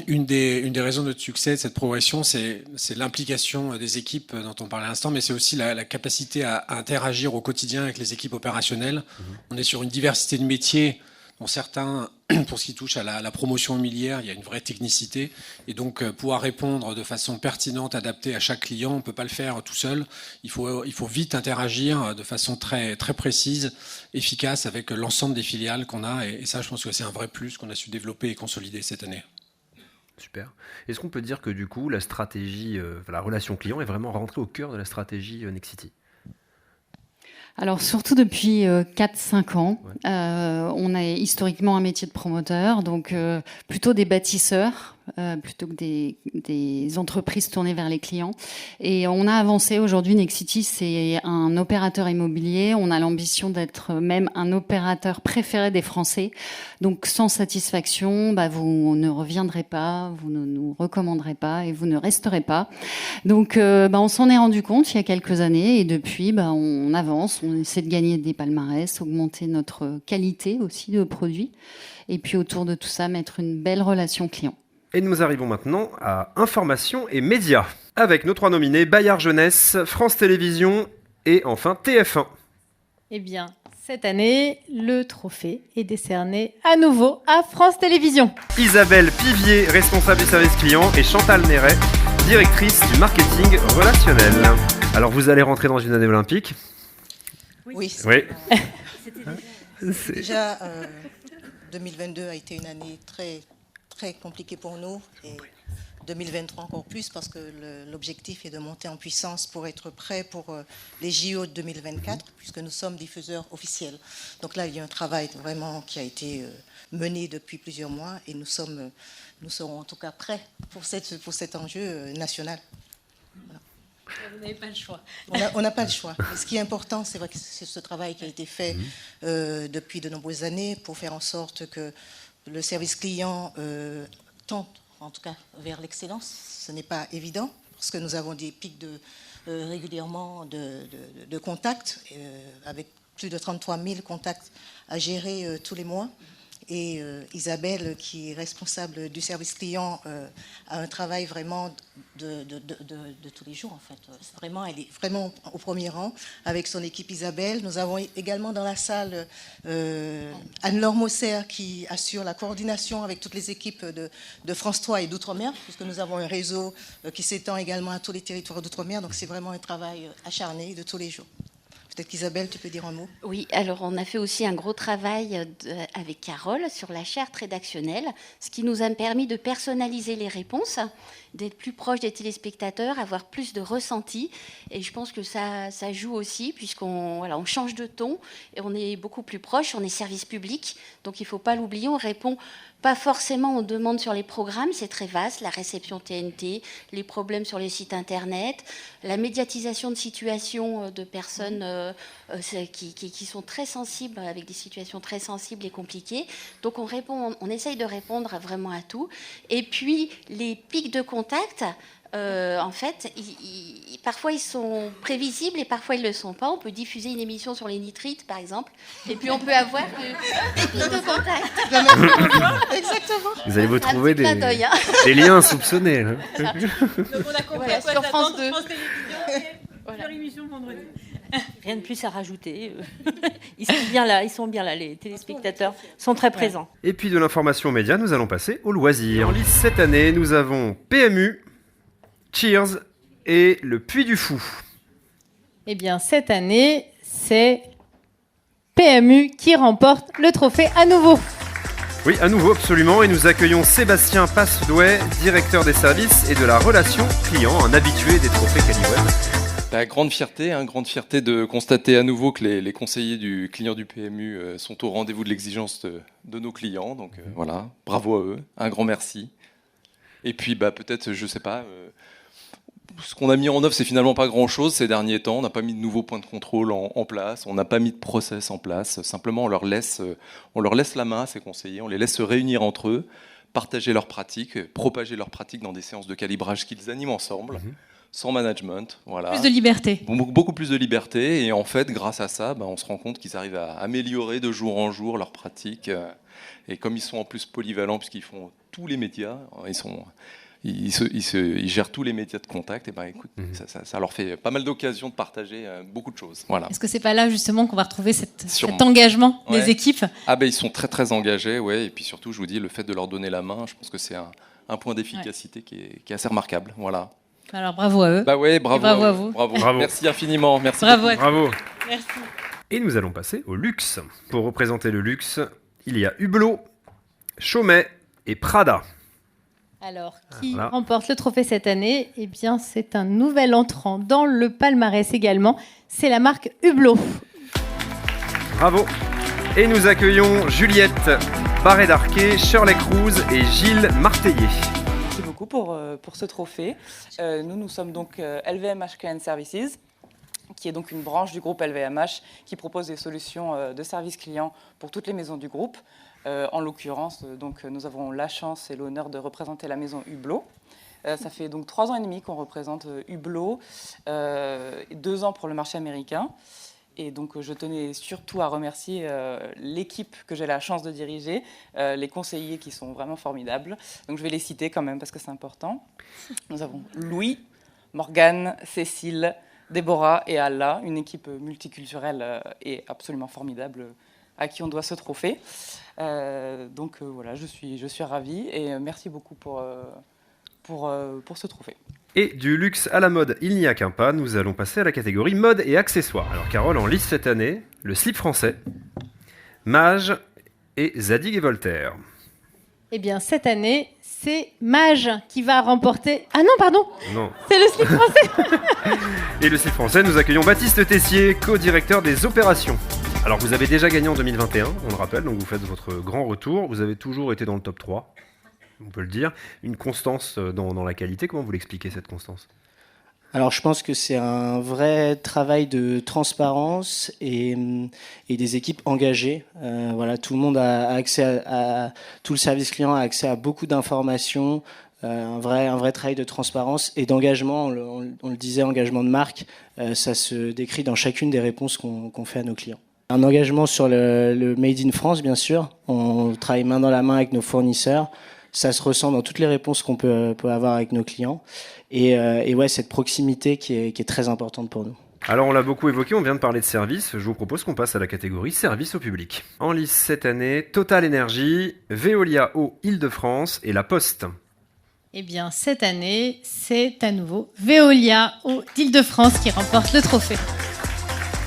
une des raisons de notre succès de cette progression, c'est l'implication des équipes dont on parlait à l'instant, mais c'est aussi la capacité à interagir au quotidien avec les équipes opérationnelles. On est sur une diversité de métiers, dont certains, pour ce qui touche à la promotion immobilière, il y a une vraie technicité. Et donc, pouvoir répondre de façon pertinente, adaptée à chaque client, on ne peut pas le faire tout seul. Il faut vite interagir de façon très, très précise, efficace avec l'ensemble des filiales qu'on a. Et ça, je pense que c'est un vrai plus qu'on a su développer et consolider cette année. Super. Est-ce qu'on peut dire que du coup, la stratégie, la relation client est vraiment rentrée au cœur de la stratégie Nexity ? Alors surtout depuis 4-5 ans, on a historiquement un métier de promoteur, donc plutôt des bâtisseurs, plutôt que des entreprises tournées vers les clients. Et on a avancé aujourd'hui, Nexity, c'est un opérateur immobilier. On a l'ambition d'être même un opérateur préféré des Français. Donc sans satisfaction, vous ne reviendrez pas, vous ne nous recommanderez pas et vous ne resterez pas. Donc on s'en est rendu compte il y a quelques années et depuis, on avance, on essaie de gagner des palmarès, augmenter notre qualité aussi de produits et puis autour de tout ça, mettre une belle relation client. Et nous arrivons maintenant à Information et Médias, avec nos 3 nominés, Bayard Jeunesse, France Télévisions et enfin TF1. Eh bien, cette année, le trophée est décerné à nouveau à France Télévisions. Isabelle Pivier, responsable du service client, et Chantal Néret, directrice du marketing relationnel. Alors, vous allez rentrer dans une année olympique ? Oui. Déjà, 2022 a été une année très compliqué pour nous et 2023 encore plus parce que l'objectif est de monter en puissance pour être prêt pour les JO de 2024 puisque nous sommes diffuseurs officiels. Donc là, il y a un travail vraiment qui a été mené depuis plusieurs mois et nous serons en tout cas prêts pour cet enjeu national. Voilà. Vous n'avez pas le choix. On n'a pas le choix. Et ce qui est important, c'est vrai que c'est ce travail qui a été fait depuis de nombreuses années pour faire en sorte que le service client tente, en tout cas, vers l'excellence. Ce n'est pas évident, parce que nous avons des pics régulièrement de contacts, avec plus de 33 000 contacts à gérer tous les mois. Et Isabelle, qui est responsable du service client, a un travail vraiment de tous les jours, en fait. Vraiment, elle est vraiment au premier rang avec son équipe Isabelle. Nous avons également dans la salle Anne-Laure Mosser qui assure la coordination avec toutes les équipes de France 3 et d'Outre-mer, puisque nous avons un réseau qui s'étend également à tous les territoires d'Outre-mer. Donc c'est vraiment un travail acharné de tous les jours. Peut-être qu'Isabelle, tu peux dire un mot ? Oui, alors on a fait aussi un gros travail avec Carole sur la charte rédactionnelle, ce qui nous a permis de personnaliser les réponses, d'être plus proche des téléspectateurs, avoir plus de ressenti. Et je pense que ça joue aussi, puisqu'on change de ton et on est beaucoup plus proche, on est service public. Donc il ne faut pas l'oublier, on répond pas forcément aux demandes sur les programmes, c'est très vaste, la réception TNT, les problèmes sur les sites internet, la médiatisation de situations de personnes qui sont très sensibles, avec des situations très sensibles et compliquées. Donc on essaye de répondre vraiment à tout. Et puis les pics de contact, en fait, parfois ils sont prévisibles et parfois ils ne le sont pas. On peut diffuser une émission sur les nitrites, par exemple, et puis on peut avoir des pics de contact. Exactement. Vous allez vous trouver des liens insoupçonnés. Hein. Donc on a compris à quoi sur France 2. France Télévisions, leur émission vendredi. Rien de plus à rajouter. Ils sont bien là, les téléspectateurs sont très présents. Et puis de l'information média, nous allons passer au loisir. En lice cette année, nous avons PMU, Cheers et le Puy du Fou. Eh bien, cette année, c'est PMU qui remporte le trophée à nouveau. Oui, à nouveau, absolument. Et nous accueillons Sébastien Passedouet, directeur des services et de la relation client, un habitué des trophées Caliweb. Grande fierté de constater à nouveau que les conseillers du client du PMU sont au rendez-vous de l'exigence de nos clients. Donc voilà, bravo à eux, un grand merci. Et puis peut-être, je sais pas, ce qu'on a mis en œuvre, c'est finalement pas grand-chose ces derniers temps. On n'a pas mis de nouveaux points de contrôle en place, on n'a pas mis de process en place. Simplement, on leur laisse la main à ces conseillers, on les laisse se réunir entre eux, partager leurs pratiques, propager leurs pratiques dans des séances de calibrage qu'ils animent ensemble. Sans management, voilà. Plus de liberté. Beaucoup plus de liberté, et en fait, grâce à ça, on se rend compte qu'ils arrivent à améliorer de jour en jour leurs pratiques, et comme ils sont en plus polyvalents, puisqu'ils font tous les médias, ils gèrent tous les médias de contact, et écoute, ça leur fait pas mal d'occasions de partager beaucoup de choses. Voilà. Est-ce que c'est pas là justement qu'on va retrouver cet engagement des équipes? Ils sont très très engagés, ouais, et puis surtout, je vous dis, le fait de leur donner la main, je pense que c'est un point d'efficacité qui est assez remarquable. Voilà. Alors bravo à eux. Bravo à vous. Bravo. Merci infiniment. Merci. Bravo. Merci. Et nous allons passer au luxe. Pour représenter le luxe, il y a Hublot, Chaumet et Prada. Alors, qui remporte le trophée cette année? Eh bien, c'est un nouvel entrant dans le palmarès également. C'est la marque Hublot. Bravo. Et nous accueillons Juliette Barré-Darquet, Shirley Cruz et Gilles Martellier. Merci beaucoup pour ce trophée. Nous sommes donc LVMH Client Services, qui est donc une branche du groupe LVMH qui propose des solutions de service client pour toutes les maisons du groupe. En l'occurrence, nous avons la chance et l'honneur de représenter la maison Hublot. Ça fait donc 3 ans et demi qu'on représente Hublot, 2 ans pour le marché américain. Et donc, je tenais surtout à remercier l'équipe que j'ai la chance de diriger, les conseillers qui sont vraiment formidables. Donc, je vais les citer quand même parce que c'est important. Nous avons Louis, Morgane, Cécile, Déborah et Allah, une équipe multiculturelle et absolument formidable à qui on doit ce trophée. Voilà, je suis ravie et merci beaucoup pour ce trophée. Et du luxe à la mode, il n'y a qu'un pas, nous allons passer à la catégorie mode et accessoires. Alors Carole en liste cette année, le slip français, Mage et Zadig et Voltaire. Eh bien, cette année, c'est Mage qui va remporter... Ah non, pardon. Non. C'est le slip français. Et le slip français, nous accueillons Baptiste Tessier, co-directeur des opérations. Alors vous avez déjà gagné en 2021, on le rappelle, donc vous faites votre grand retour, vous avez toujours été dans le top 3. On peut le dire, une constance dans la qualité. Comment vous l'expliquez, cette constance? Alors je pense que c'est un vrai travail de transparence et des équipes engagées. Voilà, tout le monde a accès tout le service client a accès à beaucoup d'informations, un vrai travail de transparence et d'engagement. On le disait, engagement de marque, ça se décrit dans chacune des réponses qu'on fait à nos clients. Un engagement sur le Made in France, bien sûr. On travaille main dans la main avec nos fournisseurs. Ça se ressent dans toutes les réponses qu'on peut avoir avec nos clients. Et ouais, cette proximité qui est très importante pour nous. Alors on l'a beaucoup évoqué, on vient de parler de services. Je vous propose qu'on passe à la catégorie service au public. En lice cette année, Total Energy, Veolia Eau Île-de-France et La Poste. Eh bien, cette année, c'est à nouveau Veolia Eau d'Île-de-France qui remporte le trophée.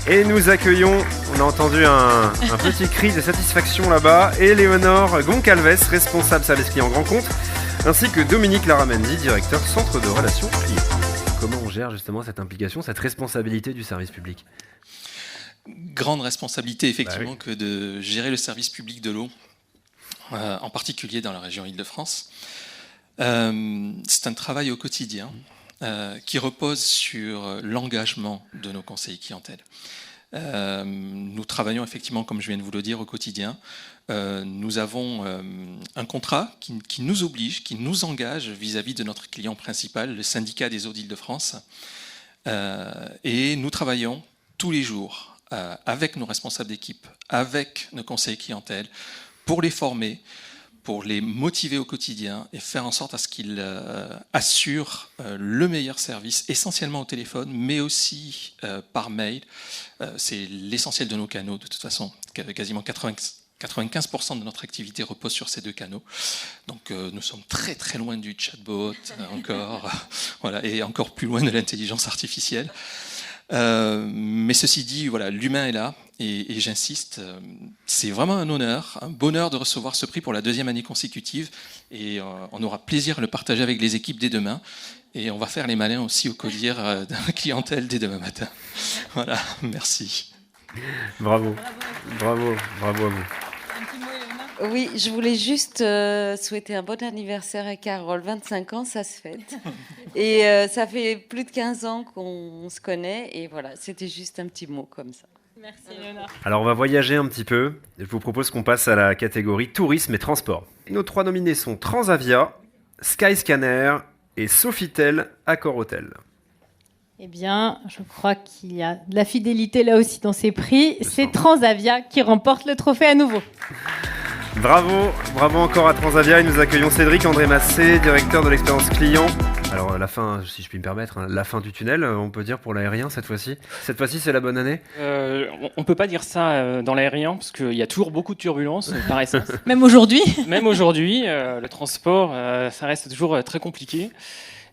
Et nous accueillons, on a entendu un petit cri de satisfaction là-bas, Éléonore Goncalves, responsable service client grand compte, ainsi que Dominique Laramendi, directeur centre de relations clients. Comment on gère justement cette implication, cette responsabilité du service public? Grande responsabilité effectivement que de gérer le service public de l'eau, en particulier dans la région Île-de-France. C'est un travail au quotidien qui repose sur l'engagement de nos conseillers clientèle. Nous travaillons effectivement, comme je viens de vous le dire, au quotidien. Nous avons un contrat qui nous oblige, qui nous engage vis-à-vis de notre client principal, le syndicat des eaux d'Île-de-France. Et nous travaillons tous les jours avec nos responsables d'équipe, avec nos conseillers clientèle, pour les former, pour les motiver au quotidien et faire en sorte à ce qu'ils assurent le meilleur service, essentiellement au téléphone, mais aussi par mail. C'est l'essentiel de nos canaux, de toute façon. Quasiment 95% de notre activité repose sur ces 2 canaux. Donc nous sommes très très loin du chatbot encore, voilà, et encore plus loin de l'intelligence artificielle. Mais ceci dit, voilà, l'humain est là, et j'insiste, c'est vraiment un honneur, un bonheur de recevoir ce prix pour la 2e année consécutive, et on aura plaisir à le partager avec les équipes dès demain, et on va faire les malins aussi au codir de la clientèle dès demain matin. Voilà, merci. Bravo, bravo, bravo à vous. Oui, je voulais juste souhaiter un bon anniversaire à Carole. 25 ans, ça se fête. Et ça fait plus de 15 ans qu'on se connaît. Et voilà, c'était juste un petit mot comme ça. Merci Léonard. Alors on va voyager un petit peu. Je vous propose qu'on passe à la catégorie tourisme et transport. Nos 3 nominés sont Transavia, Skyscanner et Sofitel Accor Hotel. Eh bien, je crois qu'il y a de la fidélité là aussi dans ces prix. C'est Transavia qui remporte le trophée à nouveau. Bravo, bravo encore à Transavia et nous accueillons Cédric André Massé, directeur de l'expérience client. Alors la fin, si je puis me permettre, la fin du tunnel, on peut dire pour l'aérien cette fois-ci. Cette fois-ci, c'est la bonne année. On peut pas dire ça dans l'aérien parce qu'il y a toujours beaucoup de turbulences par essence. Même aujourd'hui. Même aujourd'hui, le transport, ça reste toujours très compliqué.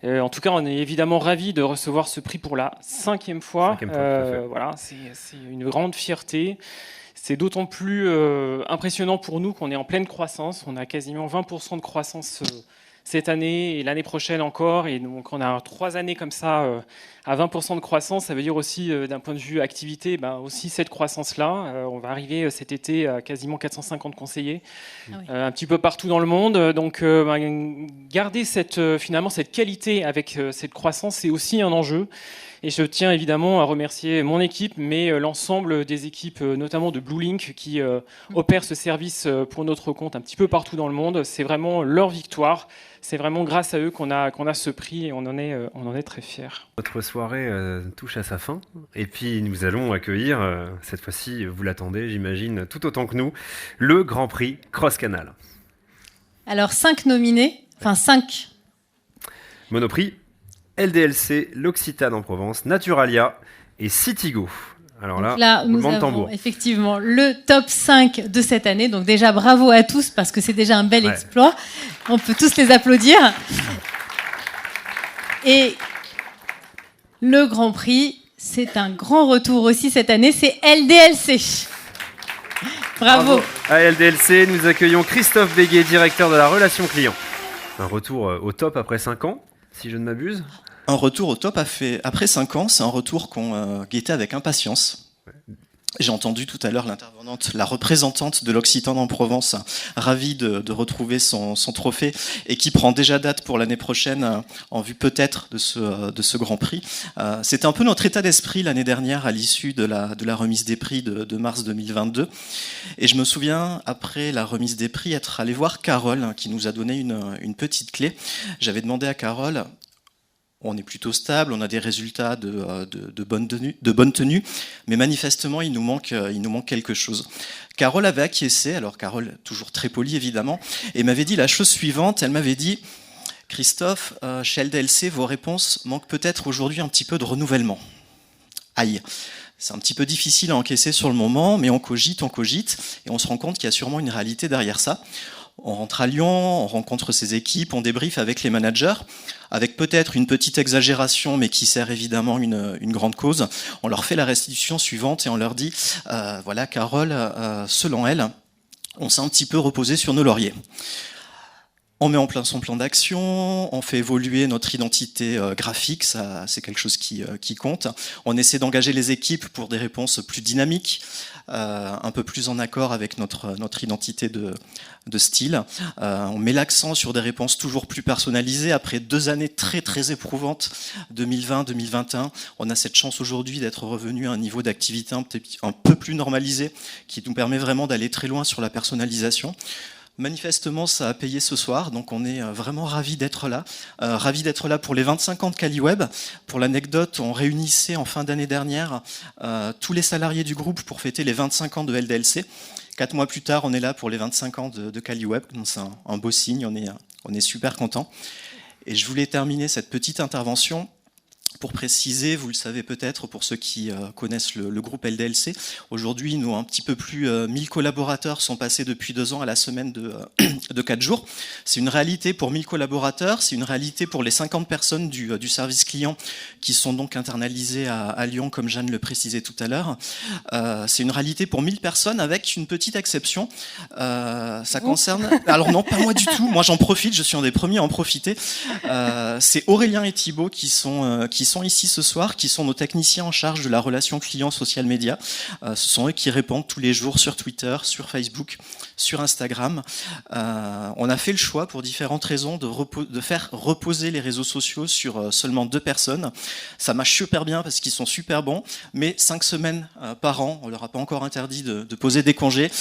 En tout cas, on est évidemment ravis de recevoir ce prix pour la 5e fois. Voilà, c'est une grande fierté. C'est d'autant plus impressionnant pour nous qu'on est en pleine croissance. On a quasiment 20% de croissance cette année et l'année prochaine encore. Et donc, on a 3 années comme ça à 20% de croissance. Ça veut dire aussi, d'un point de vue activité, aussi cette croissance-là. On va arriver cet été à quasiment 450 conseillers, un petit peu partout dans le monde. Donc, garder finalement cette qualité avec cette croissance, c'est aussi un enjeu. Et je tiens évidemment à remercier mon équipe, mais l'ensemble des équipes, notamment de Bluelink, qui opèrent ce service pour notre compte un petit peu partout dans le monde. C'est vraiment leur victoire. C'est vraiment grâce à eux qu'on a ce prix et on en est très fiers. Notre soirée touche à sa fin. Et puis nous allons accueillir, cette fois-ci, vous l'attendez, j'imagine, tout autant que nous, le Grand Prix Cross Canal. Alors 5 nominés, enfin 5. Monoprix, LDLC, l'Occitane en Provence, Naturalia et Citigo. Alors là, nous avons effectivement le top 5 de cette année. Donc déjà, bravo à tous parce que c'est déjà un bel exploit. On peut tous les applaudir. Et le Grand Prix, c'est un grand retour aussi cette année, c'est LDLC. Bravo. À LDLC, nous accueillons Christophe Béguet, directeur de la relation client. Un retour au top après 5 ans, si je ne m'abuse. Un retour au top après 5 ans, c'est un retour qu'on guettait avec impatience. J'ai entendu tout à l'heure l'intervenante, la représentante de l'Occitane en Provence, ravie de retrouver son trophée et qui prend déjà date pour l'année prochaine en vue peut-être de ce Grand Prix. C'était un peu notre état d'esprit l'année dernière à l'issue de la remise des prix de mars 2022. Et je me souviens, après la remise des prix, être allé voir Carole qui nous a donné une petite clé. J'avais demandé à Carole... On est plutôt stable, on a des résultats de bonne tenue, mais manifestement, il nous manque quelque chose. Carole avait acquiescé, alors Carole, toujours très polie évidemment, et m'avait dit la chose suivante, elle m'avait dit « Christophe, chez LDLC, vos réponses manquent peut-être aujourd'hui un petit peu de renouvellement. » Aïe, c'est un petit peu difficile à encaisser sur le moment, mais on cogite, et on se rend compte qu'il y a sûrement une réalité derrière ça. On rentre à Lyon, on rencontre ses équipes, on débriefe avec les managers, avec peut-être une petite exagération, mais qui sert évidemment une grande cause. On leur fait la restitution suivante et on leur dit voilà, Carole, selon elle, on s'est un petit peu reposé sur nos lauriers. On met en place son plan d'action, on fait évoluer notre identité graphique, ça c'est quelque chose qui compte. On essaie d'engager les équipes pour des réponses plus dynamiques, un peu plus en accord avec notre identité de style. On met l'accent sur des réponses toujours plus personnalisées. Après 2 années très très éprouvantes, 2020-2021, on a cette chance aujourd'hui d'être revenu à un niveau d'activité un peu plus normalisé, qui nous permet vraiment d'aller très loin sur la personnalisation. Manifestement, ça a payé ce soir, donc on est vraiment ravis d'être là. Ravis d'être là pour les 25 ans de Caliweb. Pour l'anecdote, on réunissait en fin d'année dernière tous les salariés du groupe pour fêter les 25 ans de LDLC. 4 mois plus tard, on est là pour les 25 ans de Caliweb, donc c'est un beau signe, on est super content. Et je voulais terminer cette petite intervention Pour préciser, vous le savez peut-être pour ceux qui connaissent le groupe LDLC, aujourd'hui, nous, un petit peu plus 1000 collaborateurs sont passés depuis 2 ans à la semaine de 4 jours. C'est une réalité pour 1000 collaborateurs, c'est une réalité pour les 50 personnes du service client qui sont donc internalisées à Lyon, comme Jeanne le précisait tout à l'heure. C'est une réalité pour 1000 personnes avec une petite exception. Ça concerne... Alors non, pas moi du tout. Moi, j'en profite, je suis un des premiers à en profiter. C'est Aurélien et Thibaut qui sont ici ce soir, qui sont nos techniciens en charge de la relation client social media. Ce sont eux qui répondent tous les jours sur Twitter, sur Facebook, sur Instagram. On a fait le choix, pour différentes raisons, de faire reposer les réseaux sociaux sur seulement 2 personnes. Ça marche super bien parce qu'ils sont super bons, mais 5 semaines par an, on leur a pas encore interdit de poser des congés.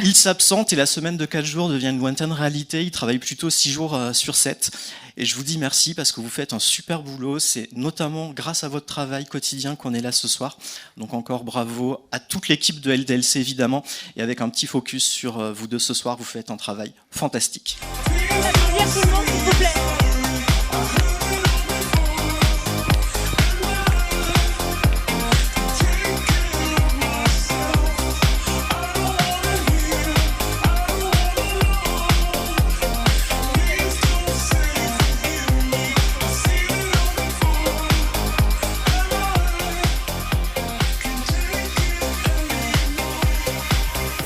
Ils s'absentent et la semaine de 4 jours devient une lointaine réalité. Ils travaillent plutôt 6 jours sur 7. Et je vous dis merci parce que vous faites un super boulot. C'est notamment grâce à votre travail quotidien qu'on est là ce soir. Donc encore bravo à toute l'équipe de LDLC évidemment. Et avec un petit focus sur vous deux ce soir, vous faites un travail fantastique. Merci tout le monde, s'il vous plaît.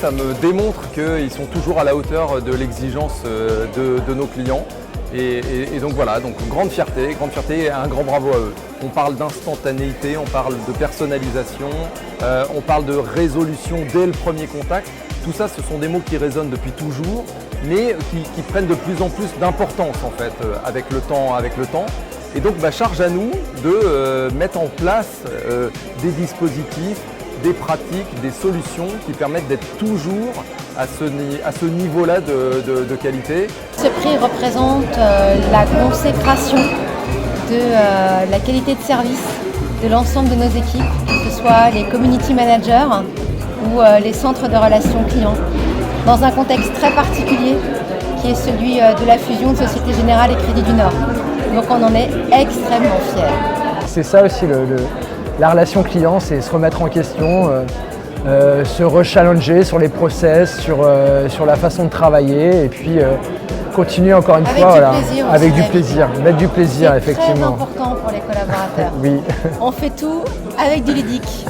Ça me démontre qu'ils sont toujours à la hauteur de l'exigence de nos clients. Et donc voilà, donc grande fierté et un grand bravo à eux. On parle d'instantanéité, on parle de personnalisation, on parle de résolution dès le premier contact. Tout ça, ce sont des mots qui résonnent depuis toujours, mais qui prennent de plus en plus d'importance en fait avec le temps. Et donc charge à nous de mettre en place des dispositifs, des pratiques, des solutions qui permettent d'être toujours à ce niveau-là de qualité. Ce prix représente la consécration de la qualité de service de l'ensemble de nos équipes, que ce soit les community managers ou les centres de relations clients, dans un contexte très particulier qui est celui de la fusion de Société Générale et Crédit du Nord. Donc on en est extrêmement fiers. C'est ça aussi la relation client, c'est se remettre en question, se rechallenger sur les process, sur la façon de travailler et puis continuer encore une fois avec du plaisir, mettre du plaisir effectivement. C'est très important pour les collaborateurs. Oui. On fait tout avec du ludique.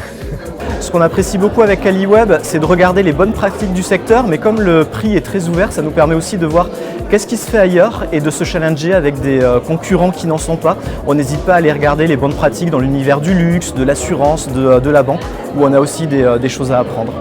Ce qu'on apprécie beaucoup avec Caliweb, c'est de regarder les bonnes pratiques du secteur, mais comme le prix est très ouvert, ça nous permet aussi de voir qu'est-ce qui se fait ailleurs et de se challenger avec des concurrents qui n'en sont pas. On n'hésite pas à aller regarder les bonnes pratiques dans l'univers du luxe, de l'assurance, de la banque, où on a aussi des choses à apprendre.